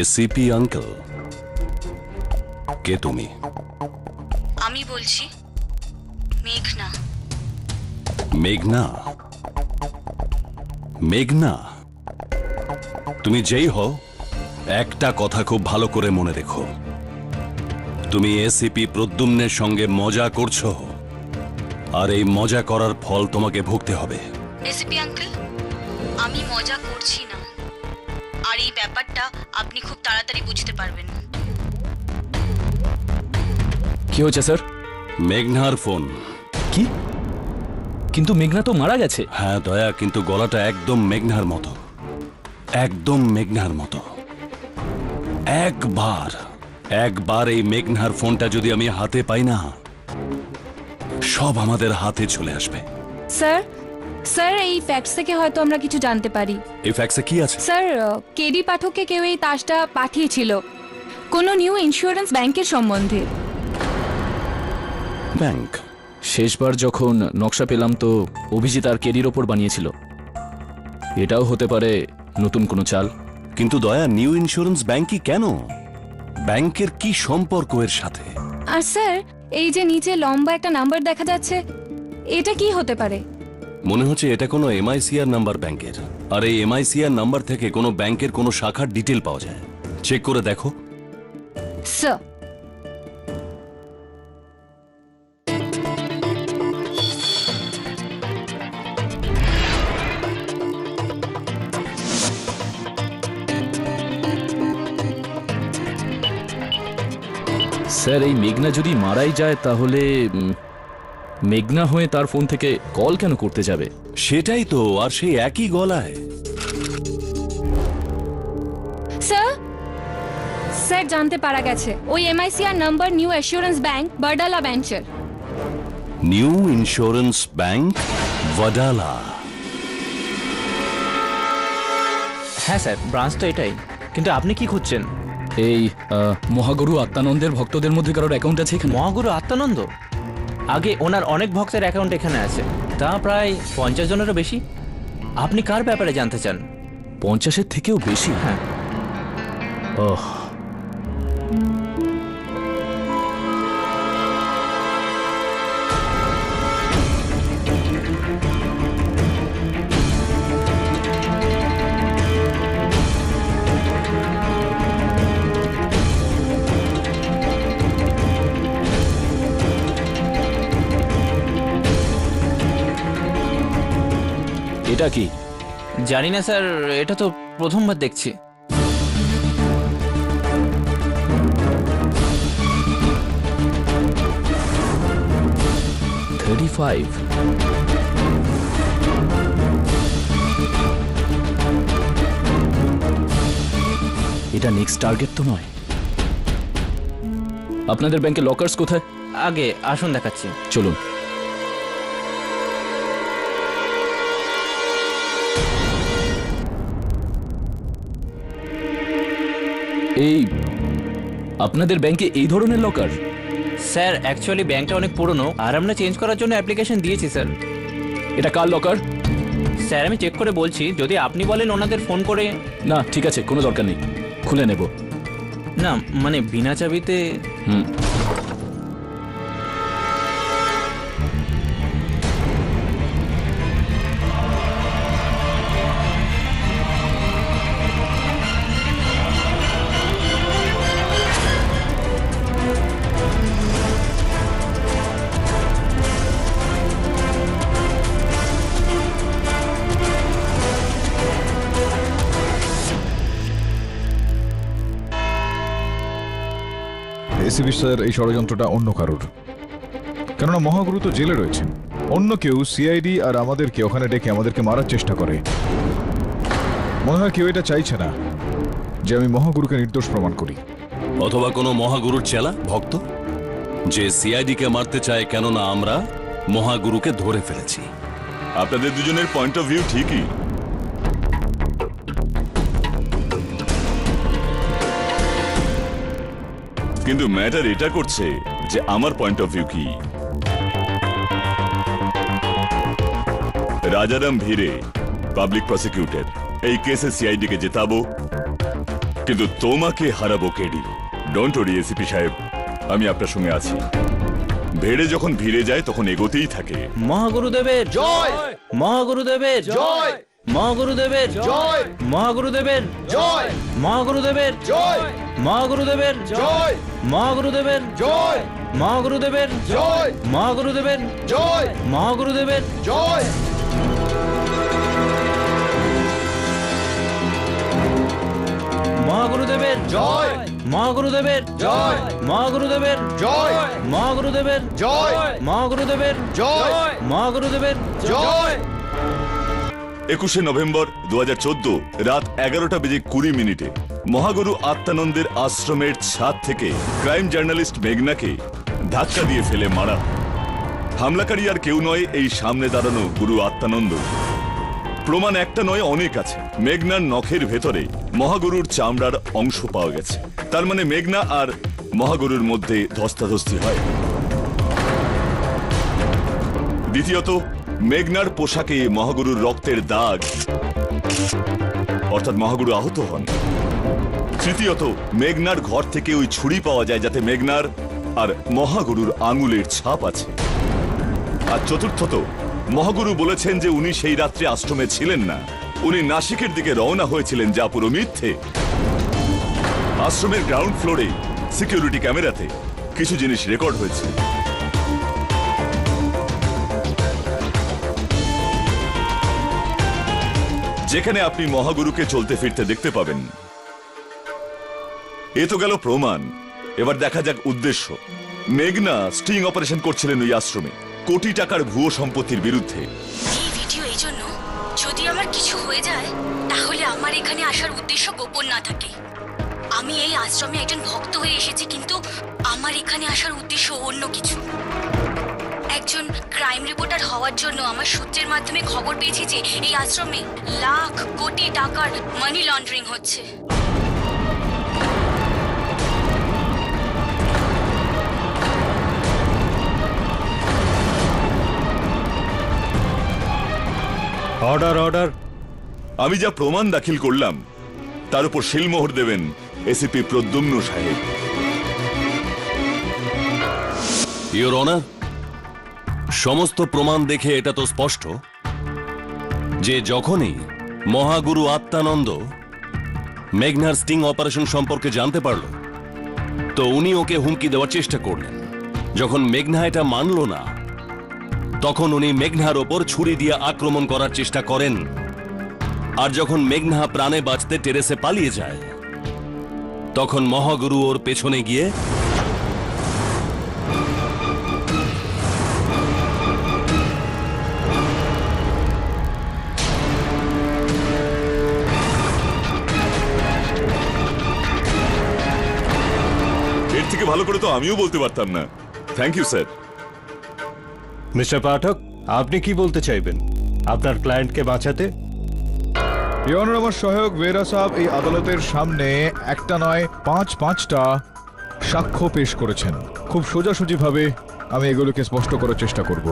B: এসিপি আঙ্কেল, কে তুমি?
D: আমি বলছি মেঘনা।
B: মেঘনা? মেঘনা, তুমি যেই হও, একটা কথা খুব ভালো করে মনে রেখো। তুমি এসিপি প্রদ্যুম্নের সঙ্গে মজা করছো, আর এই মজা করার ফল তোমাকে ভুগতে হবে।
D: এসিপি আঙ্কেল, আমি মজা করছি না, আর এই ব্যাপারটা আপনি খুব তাড়াতাড়ি বুঝতে পারবেন।
C: কি হচ্ছে স্যার?
B: মেঘনার ফোন।
C: কি? কিন্তু মেঘনা তো মারা গেছে।
B: হ্যাঁ দয়া, কিন্তু গলাটা একদম মেঘনার মতো। একদম মেঘনার মতো। একবার এই মেঘনার ফোনটা যদি আমি হাতে পাই না, সব আমাদের হাতে চলে আসবে।
D: স্যার স্যার এই ফ্যাক্টস থেকে হয়তো আমরা কিছু জানতে পারি।
B: এই ফ্যাক্সে কি আছে?
D: স্যার কেডি পাঠককে কেউ এই তাসটা পাঠিয়েছিল কোনো নিউ ইন্স্যুরেন্স ব্যাংকের সম্বন্ধে।
B: ব্যাংক?
K: শেষবার যখন নকশা পেলাম তো অভিজিৎ আর কেডির ওপর বানিয়েছিল। এটাও হতে পারে নতুন কোনো চাল।
B: কিন্তু দয়া, নিউ ইন্স্যুরেন্স ব্যাংকই কেন? ব্যাংকের কি সম্পর্ক এর সাথে?
D: আর স্যার এই যে নিচে লম্বা একটা নাম্বার দেখা যাচ্ছে, এটা কি হতে পারে?
B: মনে হচ্ছে এটা কোনো এমআইসিআর নাম্বার ব্যাংকের, আর এই এমআইসিআর নাম্বার থেকে কোনো ব্যাংকের কোনো শাখার ডিটেল পাওয়া যায়। চেক করে দেখো।
D: স্যার
K: স্যার এই মেঘনা যদি মারাই যায় তাহলে মেঘনা হয়ে তার ফোন থেকে কল কেন করতে যাবে?
B: সেটাই তো, আর সেই একই গলায়।
D: স্যার স্যার জানতে পারা গেছে ওই MICR number New Assurance Bank Wadala ব্রাঞ্চের।
B: New Insurance Bank Wadala.
F: হ্যাঁ স্যার, ব্রাঞ্চ তো এটাই, কিন্তু আপনি কি খুঁজছেন?
K: এই মহাগুরু আত্মানন্দের ভক্তদের মধ্যে কারোর অ্যাকাউন্ট আছে এখানে?
F: মহাগুরু আত্মানন্দ? আগে ওনার অনেক ভক্তের অ্যাকাউন্ট এখানে আছে, তা প্রায় 50 জনেরও বেশি। আপনি কার ব্যাপারে জানতে চান?
K: 50-এর থেকেও বেশি?
F: হ্যাঁ।
K: ওহ, এটা কি?
F: জানি না স্যার, এটা তো প্রথমবার দেখছি।
K: এটা নেক্সট টার্গেট তো নয়। আপনাদের ব্যাংকে লকার্স কোথায়?
F: আগে আসুন দেখাচ্ছি।
K: চলুন। এই আপনাদের ব্যাংকে এই ধরনের লকার?
F: স্যার অ্যাকচুয়ালি ব্যাংকটা অনেক পুরনো, আর আমরা চেঞ্জ করার জন্য অ্যাপ্লিকেশন দিয়েছি স্যার।
K: এটা কার লকার?
F: স্যার আমি চেক করে বলছি, যদি আপনি বলেন ওনাদের ফোন করে।
K: না ঠিক আছে, কোনো দরকার নেই, খুলে নেব।
F: না মানে বিনা চাবিতে।
K: হুম।
H: এসিবি স্যার, এই ষড়যন্ত্রটা অন্য কারোর। কেননা মহাগুরু তো জেলে রয়েছেন, অন্য কেউ সিআইডি আর আমাদেরকে ওখানে ডেকে আমাদেরকে মারার চেষ্টা করে। মনে হয় কেউ এটা চাইছে না যে আমি মহাগুরুকে নির্দোষ প্রমাণ করি।
B: অথবা কোনো মহাগুরুর চেলা ভক্ত যে সিআইডি কে মারতে চায়, কেননা আমরা মহাগুরুকে ধরে ফেলেছি।
L: আপনাদের দুজনের পয়েন্ট অফ ভিউ ঠিকই, কিন্তু ম্যাটার এটা করছে যে আমার পয়েন্ট অফ ভিউ কি। রাজারাম ভিরে পাবলিক প্রসিকিউটর, এই কেসে সিআইডি কে জেতাবো, কিন্তু তোমাকে হারাবো কেডি। ডোন্ট ওরি এসিপি সাহেব, আমি আপনার সঙ্গে আছি। ভেড়ে যখন ভিড়ে যায় তখন এগোতেই থাকে।
F: মহাগুরুদেবের জয়, মহাগুরুদেবের জয়, মহাগুরুদেবের জয়, মহাগুরুদেবের জয়, মহাগুরুদেবের জয়, মহাগুরুদেবের জয়, মহাগুরুদেবের জয়, মহাগুরুদেবের জয়, মহাগুরুদেবের জয়, মহাগুরুদেবের জয়। মহাগুরুদেবের জয়, মহাগুরুদেবের জয়, মহাগুরুদেবের জয়, মহাগুরুদেবের জয়, মহাগুরুদেবের জয়, মহাগুরুদেবের জয়।
L: 21শে নভেম্বর 2014 রাত 11:20 মহাগুরু আত্মানন্দের আশ্রমের ছাদ থেকে ক্রাইম জার্নালিস্ট মেঘনাকে ধাক্কা দিয়ে ফেলে মারা। হামলাকারী আর কেউ নয়, এই সামনে দাঁড়ানো গুরু আত্মানন্দ। প্রমাণ একটা নয়, অনেক আছে। মেঘনার নখের ভেতরে মহাগুরুর চামড়ার অংশ পাওয়া গেছে। তার মানে মেঘনা আর মহাগুরুর মধ্যে ধস্তাধস্তি হয়। দ্বিতীয়ত, মেঘনার পোশাকে মহাগুরুর রক্তের দাগ, অর্থাৎ মহাগুরু আহত হন। তৃতীয়ত, মেঘনার ঘর থেকে ওই ছুরি পাওয়া যায় যাতে মেঘনার আর মহাগুরুর আঙুলের ছাপ আছে। আর চতুর্থত, মহাগুরু বলেছেন যে উনি সেই রাত্রে আশ্রমে ছিলেন না, উনি নাসিকের দিকে রওনা হয়েছিলেন, যা পুরো মিথ্যে। আশ্রমের গ্রাউন্ড ফ্লোরে সিকিউরিটি ক্যামেরাতে কিছু জিনিস রেকর্ড হয়েছে। যেখানে আপনি মহাগুরুকে চলতে ফিরতে দেখতে পাবেন। এ তো গেল প্রমাণ, এবার দেখা যাক উদ্দেশ্য। মেঘনা স্টিং অপারেশন করছিলেন ওই আশ্রমে কোটি টাকার ভুয়ো সম্পত্তির বিরুদ্ধে।
D: এই ভিডিও এই জন্য, যদি আমার কিছু হয়ে যায় তাহলে আমার এখানে আসার উদ্দেশ্য গোপন না থাকে। আমি এই আশ্রমে একজন ভক্ত হয়ে এসেছি, কিন্তু আমার এখানে আসার উদ্দেশ্য অন্য কিছু। একজন ক্রাইম রিপোর্টার হওয়ার জন্য আমার সূত্রের মাধ্যমে খবর পেয়েছি যে এই আশ্রমে লাখ কোটি টাকার মানি লন্ডারিং হচ্ছে।
B: Order order.
L: আমি যা প্রমাণ দাখিল করলাম তার উপর শিলমোহর দেবেন এসিপি প্রদ্যুম্ন সাহেব।
B: ইওর অনার, সমস্ত প্রমাণ দেখে এটা তো স্পষ্ট যে যখনই মহাগুরু আত্মানন্দ মেঘনার স্টিং অপারেশন সম্পর্কে জানতে পারল, তো উনি ওকে হুমকি দেওয়ার চেষ্টা করলেন। যখন মেঘনা এটা মানল না, তখন উনি মেঘনার ওপর ছুরি দিয়ে আক্রমণ করার চেষ্টা করেন। আর যখন মেঘনা প্রাণে বাঁচতে টেরেসে পালিয়ে যায়, তখন মহাগুরু ওর পেছনে গিয়ে
L: এর থেকে ভালো করে তো আমিও বলতে পারতাম না। Thank you sir.
B: Mister Pathak, আপনি কি বলতে চাইবেন আপনার ক্লায়েন্টকে বাঁচাতে?
H: ইওর অনার, আমার সহায়ক বেরা সাহেব এই আদালতের সামনে একটা নয় 5-5টা সাক্ষ্য পেশ করেছেন। খুব সোজাসুজিভাবে আমি এগুলোকে স্পষ্ট করার চেষ্টা করব।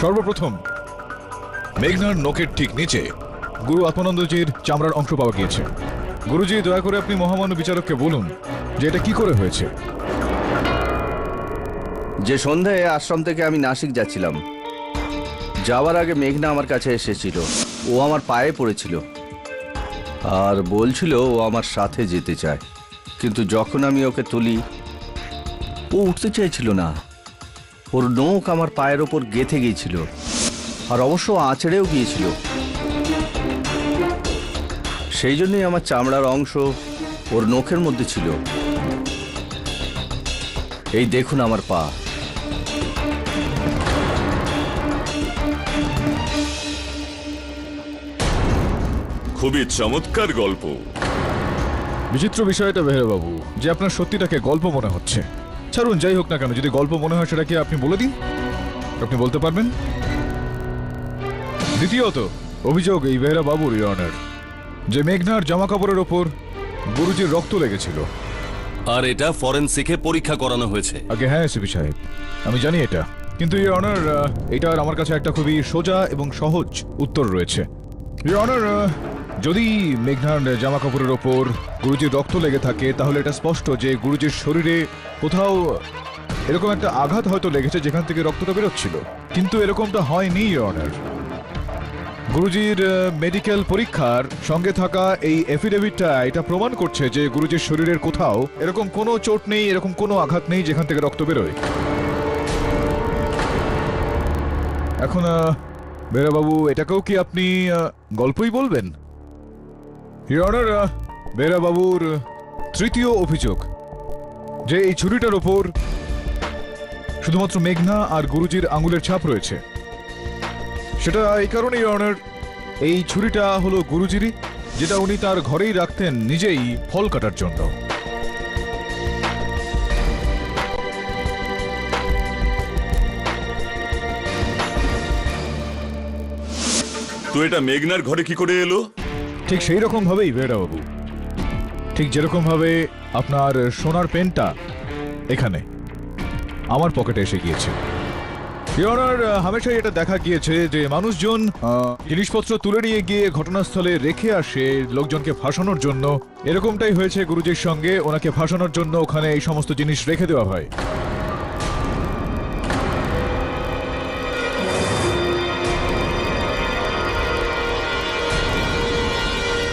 H: সর্বপ্রথম, মেঘনার নখের ঠিক নিচে গুরু আত্মানন্দজির চামড়ার অংশ পাওয়া গিয়েছে। গুরুজি, দয়া করে আপনি মহামান্য বিচারককে বলুন যে এটা কি করে হয়েছে।
E: যে সন্ধ্যায় আশ্রম থেকে আমি নাসিক যাচ্ছিলাম, যাওয়ার আগে মেঘনা আমার কাছে এসেছিল। ও আমার পায়ে পড়েছিল আর বলছিল ও আমার সাথে যেতে চায়, কিন্তু যখন আমি ওকে তুলি ও উঠতে চাইছিল না। ওর নখ আমার পায়ের ওপর গেঁথে গিয়েছিল, আর অবশ্য আঁচড়েও গিয়েছিল। সেই জন্যই আমার চামড়ার অংশ ওর নখের মধ্যে ছিল। এই দেখুন আমার পা।
L: খুবই চমৎকার গল্প।
H: বিচিত্র বিষয়টা বেহরা বাবু যে আপনার সত্যিটাকে গল্প মনে হচ্ছে। ছাড়ুন, যাই হোক না কেন, যদি গল্প মনে হয় সেটাকে আপনি বলে দিন। আপনি বলতে পারবেন। দ্বিতীয়ত, অভিযোগ এই বেহরা বাবুর, ইওর অনার, যে মেঘনার জামা কাপড়ের ওপর গুরুজির রক্ত লেগেছিল।
B: আর এটা ফরেনসিকে পরীক্ষা করানো হয়েছে।
H: আগে হ্যাঁ এসপি সাহেব, আমি জানি এটা, কিন্তু ইওর অনার এটার আমার কাছে একটা খুবই সোজা এবং সহজ উত্তর রয়েছে। ইওর অনার, যদি মেঘনার জামা কাপড়ের ওপর গুরুজির রক্ত লেগে থাকে, তাহলে এটা স্পষ্ট যে গুরুজির শরীরে কোথাও এরকম একটা আঘাত হয়তো লেগেছে যেখান থেকে রক্তটা বেরোচ্ছিল, কিন্তু এরকমটা হয়নি ইওর অনার। গুরুজির মেডিকেল পরীক্ষার সঙ্গে থাকা এই এফিডেভিটটা এটা প্রমাণ করছে যে গুরুজির শরীরের কোথাও এরকম কোনো চোট নেই, এরকম কোনো আঘাত নেই যেখান থেকে রক্ত বেরোয়। এখন বেরা বাবু, এটাকেও কি আপনি গল্পই বলবেন? ইওর অনার, বেরা বাবুর তৃতীয় অভিযোগ যে এই ছুরিটার ওপর শুধুমাত্র মেঘনা আর গুরুজির আঙুলের ছাপ রয়েছে, সেটা এই কারণে ইওর অনার এই ছুরিটা হলো গুরুজিরই, যেটা উনি তার ঘরেই রাখতেন নিজেই ফল কাটার জন্য।
L: তো এটা মেঘনার ঘরে কি করে এলো?
H: ঠিক সেই রকম ভাবেই বেহরা বাবু, ঠিক যেরকম ভাবে আপনার সোনার পেনটা এখানে আমার পকেটে এসে গিয়েছে। ইওনার হামেশাই এটা দেখা গিয়েছে যে মানুষজন জিনিসপত্র তুলে নিয়ে গিয়ে ঘটনাস্থলে রেখে আসে লোকজনকে ফাঁসানোর জন্য। এরকমটাই হয়েছে গুরুজির সঙ্গে, ওনাকে ফাঁসানোর জন্য ওখানে এই সমস্ত জিনিস রেখে দেওয়া হয়।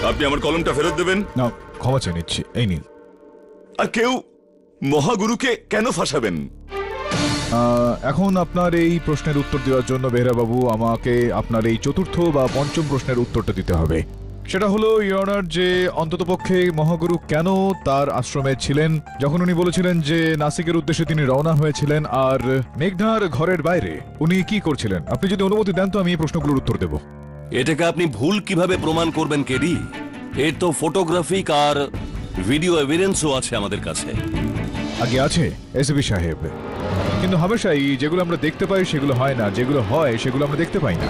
L: আপনি আমার কলমটা ফেরত দেবেন?
H: না, ক্ষমা চেয়ে নিচ্ছি, এই নিন।
L: আর কেউ মহাগুরুকে কেন ফাঁসাবেন?
H: এখন আপনার এই প্রশ্নের উত্তর দেওয়ার জন্য বেহরা বাবু আমাকে আপনার এই চতুর্থ বা পঞ্চম প্রশ্নের উত্তরটা দিতে হবে। সেটা হলো ইয়নার যে অন্ততপক্ষে মহাগুরু কেন তার আশ্রমে ছিলেন যখন উনি বলেছিলেন যে নাসিকের উদ্দেশ্যে তিনি রওনা হয়েছিলেন, আর মেঘনার ঘরের বাইরে উনি কি করছিলেন? আপনি যদি অনুমতি দেন তো আমি এই প্রশ্নগুলোর উত্তর দেব।
B: এটাকে আপনি ভুল কিভাবে প্রমাণ করবেন কেডি? এর তো ফটোগ্রাফিক আর ভিডিও এভিডেন্সও আছে আমাদের কাছে।
H: আগে আছে এসপি সাহেব, কিন্তু হামেশাই যেগুলো আমরা দেখতে পাই সেগুলো হয় না, যেগুলো হয় সেগুলো আমরা দেখতে পাই না।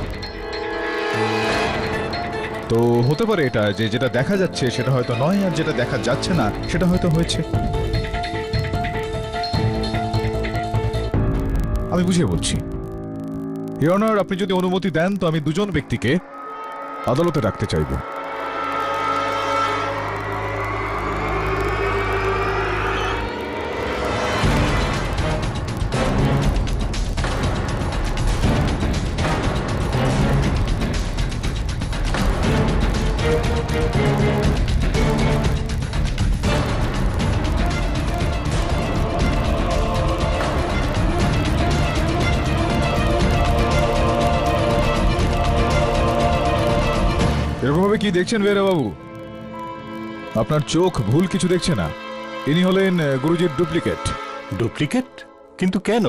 H: তো হতে পারে এটা যে যেটা দেখা যাচ্ছে সেটা হয়তো নয়, আর যেটা দেখা যাচ্ছে না সেটা হয়তো হয়েছে। আমি বুঝিয়ে বলছি। ইওর অনার, আপনি যদি অনুমতি দেন তো আমি দুজন ব্যক্তিকে আদালতে রাখতে চাইব। এরকমভাবে কি দেখছেন বেহরা বাবু? আপনার চোখ ভুল কিছু দেখছে না। ইনি হলেন গুরুজির ডুপ্লিকেট।
G: ডুপ্লিকেট? কিন্তু কেন?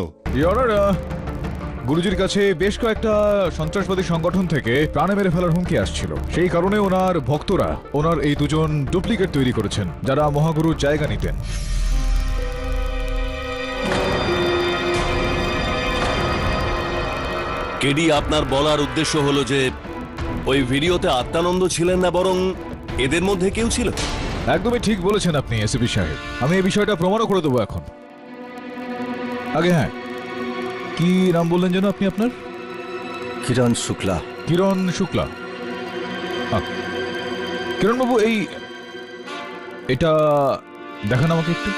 H: গুরুজির কাছে বেশ কয়েকটা সন্ত্রাসবাদী সংগঠন থেকে প্রাণে মেরে ফেলার হুমকি আসছিল। সেই কারণে ওনার ভক্তরা ওনার এই দুজন ডুপ্লিকেট তৈরি করেছেন যারা মহাগুরুর জায়গা নিতেন।
B: কেডি, আপনার বলার উদ্দেশ্য হলো যে ওই ভিডিওতে আত্মানন্দ ছিলেন না, বরং এদের মধ্যে কেউ ছিল?
H: একদমই ঠিক বলেছেন আপনি এসপি সাহেব। আমি এই বিষয়টা প্রমাণও করে দেবো এখন। আগে হ্যাঁ, কি নাম বললেন যেন আপনি আপনার?
E: কিরণ শুক্লা।
H: কিরণ শুক্লা। কিরণ বাবু, এটা দেখান আমাকে একটু।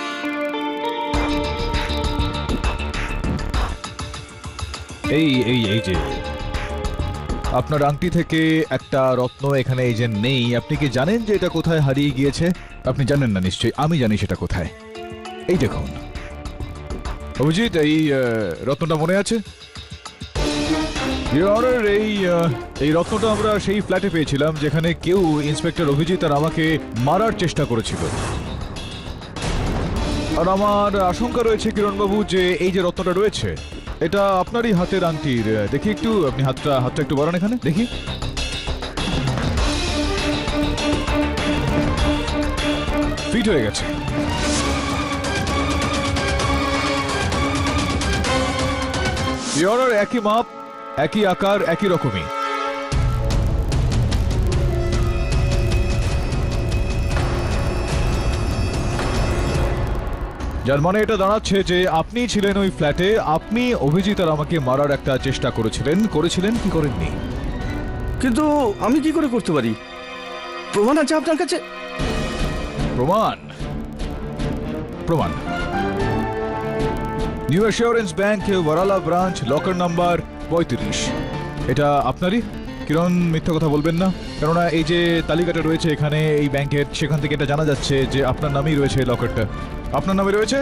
H: এই এই এই যে আপনার আংটি থেকে একটা রত্ন এখানে এই যে নেই, আপনি কি জানেন যে এটা কোথায় হারিয়ে গিয়েছে? আপনি জানেন না নিশ্চয়ই, আমি জানি সেটা কোথায়। এই দেখুন অভিজিৎ, এই রত্নটা মনে আছে? এই রত্নটা আমরা সেই ফ্ল্যাটে পেয়েছিলাম যেখানে কেউ ইন্সপেক্টর অভিজিৎ আর আমাকে মারার চেষ্টা করেছিল। আর আমার আশঙ্কা রয়েছে কিরণবাবু যে এই যে রত্নটা রয়েছে এটা আপনারই হাতের আংটির। দেখি একটু, আপনি হাতটা একটু বাড়ান এখানে দেখি। ফিট হয়ে গেছে। একই মাপ, একই আকার, একই রকমই। যার মানে এটা দাঁড়াচ্ছে যে আপনি ছিলেন ওই ফ্ল্যাটে, আপনি অভিজিৎ আর আমাকে মারার একটা চেষ্টা করেছিলেন কি করেননি?
E: কিন্তু আমি কি করে করতে পারি? প্রমাণ আছে আপনার কাছে?
H: প্রমাণ New Assurance Bank, Wadala branch, locker number 35। এটা আপনারই? কিরণ, মিথ্যা কথা বলবেন না, কেননা এই যে তালিকাটা রয়েছে এখানে এই ব্যাংকের, সেখান থেকে এটা জানা যাচ্ছে যে আপনার নামেই রয়েছে এই লকারটা। আপনার নামে রয়েছে?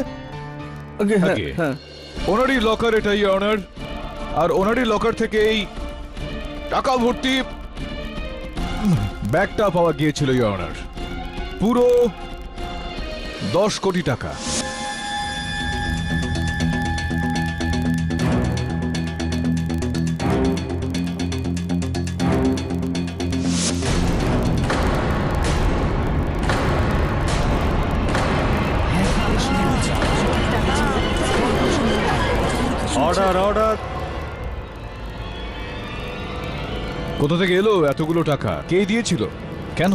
H: ওনারই লকার এটা, ইওর অনার। আর ওনারই লকার থেকে এই টাকা ভর্তি ব্যাগটা পাওয়া গিয়েছিল ইওর অনার, পুরো 10 কোটি টাকা।
B: Order order.
H: কোথা থেকে এলো এতগুলো টাকা? কে দিয়েছিল? কেন?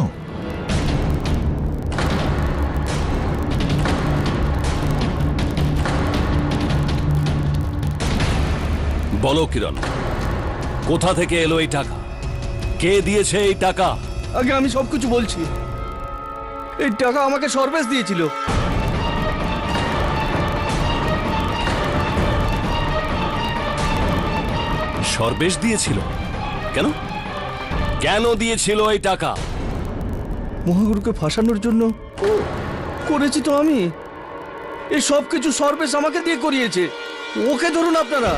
B: বলো কিরণ, কোথা থেকে এলো এই টাকা? কে দিয়েছে এই টাকা?
E: আগে আমি সবকিছু বলছি। এই টাকা আমাকে সর্বেশ দিয়েছিল।
B: সর্বেশ দিয়েছিল? কেন কেন দিয়েছিল এই টাকা?
E: মহাগুরুকে ফাঁসানোর জন্য করেছি তো আমি। এই সব কিছু সর্বেশ আমাকে দিয়ে করিয়েছে। ওকে ধরুন আপনারা।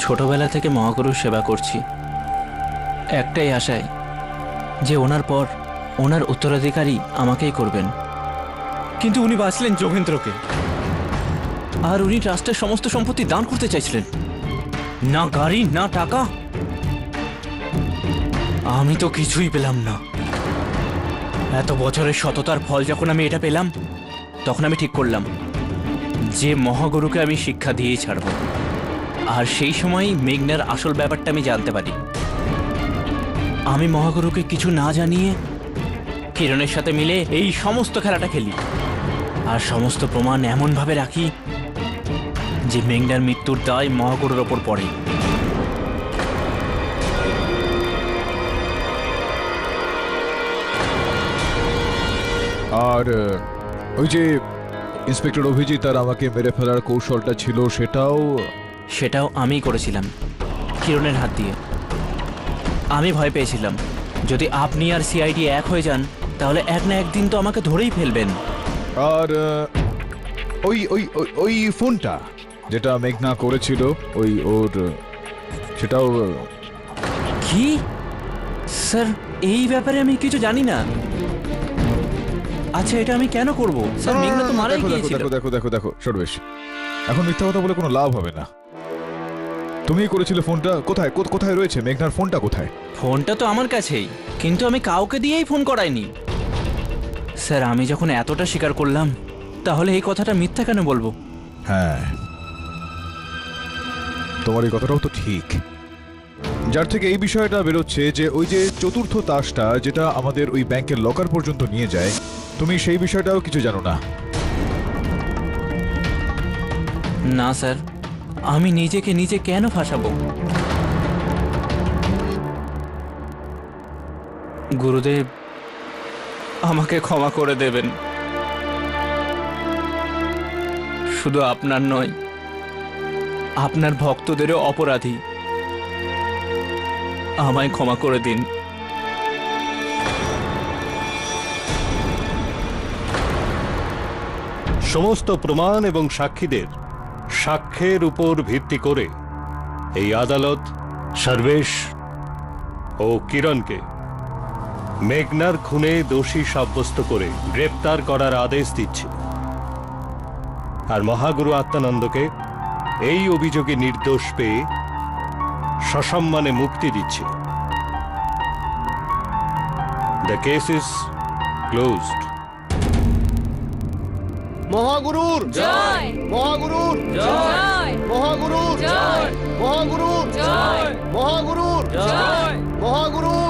F: ছোটবেলা থেকে মহাগুরুর সেবা করছি একটাই আশায় যে ওনার পর ওনার উত্তরাধিকারী আমাকেই করবেন। কিন্তু উনি বাঁচলেন যোগেন্দ্রকে, আর উনি ট্রাস্টের সমস্ত সম্পত্তি দান করতে চাইছিলেন। না গাড়ি না টাকা, আমি তো কিছুই পেলাম না। এত বছরের সততার ফল যখন আমি এটা পেলাম, তখন আমি ঠিক করলাম যে মহাগুরুকে আমি শিক্ষা দিয়েই ছাড়ব। আর সেই সময়ই মেঘনার আসল ব্যাপারটা আমি জানতে পারি। আমি মহাগুরুকে কিছু না জানিয়ে কিরণের সাথে মিলে এই সমস্ত খেলাটা খেলি, আর সমস্ত প্রমাণ এমনভাবে রাখি যে মেঘনার মৃত্যুর দায় মহাগুরুর ওপর পড়ে।
H: আর ওই যে ইন্সপেক্টর অভিজিৎ আর আমাকে মেরে ফেলার কৌশলটা ছিল, সেটাও
F: আমিই করেছিলাম কিরণের হাত দিয়ে। আমি ভয় পেয়েছিলাম যদি আপনি আর সিআইডি এক হয়ে যান, তাহলে এক না একদিন তো আমাকে ধরেই ফেলবেন।
H: আর ওই ওই ওই ফোনটা যেটা মেঘনা করেছিল, সেটাও।
F: কি স্যার, এই ব্যাপারে আমি কিছু জানি না। আচ্ছা, এটা আমি কেন করব স্যার? মেঘনা তো মারাই গিয়েছিল।
H: দেখো দেখো দেখো সর্বেশ, এখন মিথ্যা কথা বলে কোনো লাভ হবে না। তুমিই করেছিলে ফোনটা। কোথায় কোথায় রয়েছে মেঘনার ফোনটা? কোথায়?
F: ফোনটা তো আমার কাছেই, কিন্তু আমি কাউকে দিয়েই ফোন করাইনি। স্যার, আমি যখন এতটা স্বীকার করলাম, তাহলে এই কথাটা মিথ্যা কেন বলবো?
H: হ্যাঁ, তোমার এই কথাটাও তো ঠিক। যার থেকে এই বিষয়টা বেরোচ্ছে যে ওই যে চতুর্থ তাসটা যেটা আমাদের ওই ব্যাংকের লকার পর্যন্ত নিয়ে যায়, তুমি সেই বিষয়টাও কিছু জানো না।
F: না স্যার, আমি নিজেকে নিজে কেন ফাঁসাবো? গুরুদেব, আমাকে ক্ষমা করে দেবেন। শুধু আপনার নয়, আপনার ভক্তদেরও অপরাধী। আমায় ক্ষমা করে দিন।
B: সমস্ত প্রমাণ এবং সাক্ষীদের সাক্ষ্যের উপর ভিত্তি করে এই আদালত সর্বেশ ও কিরণকে মেঘনার খুনে দোষী সাব্যস্ত করে গ্রেপ্তার করার আদেশ দিচ্ছে, আর মহাগুরু আত্মানন্দকে এই অভিযোগে নির্দোষ পেয়ে সসম্মানে মুক্তি দিচ্ছে। The case is closed.
G: মহাগুরুর জয়, মহাগুরুর জয়, মহাগুরুর জয়, মহাগুরুর জয়, মহাগুরুর জয়, মহাগুরুর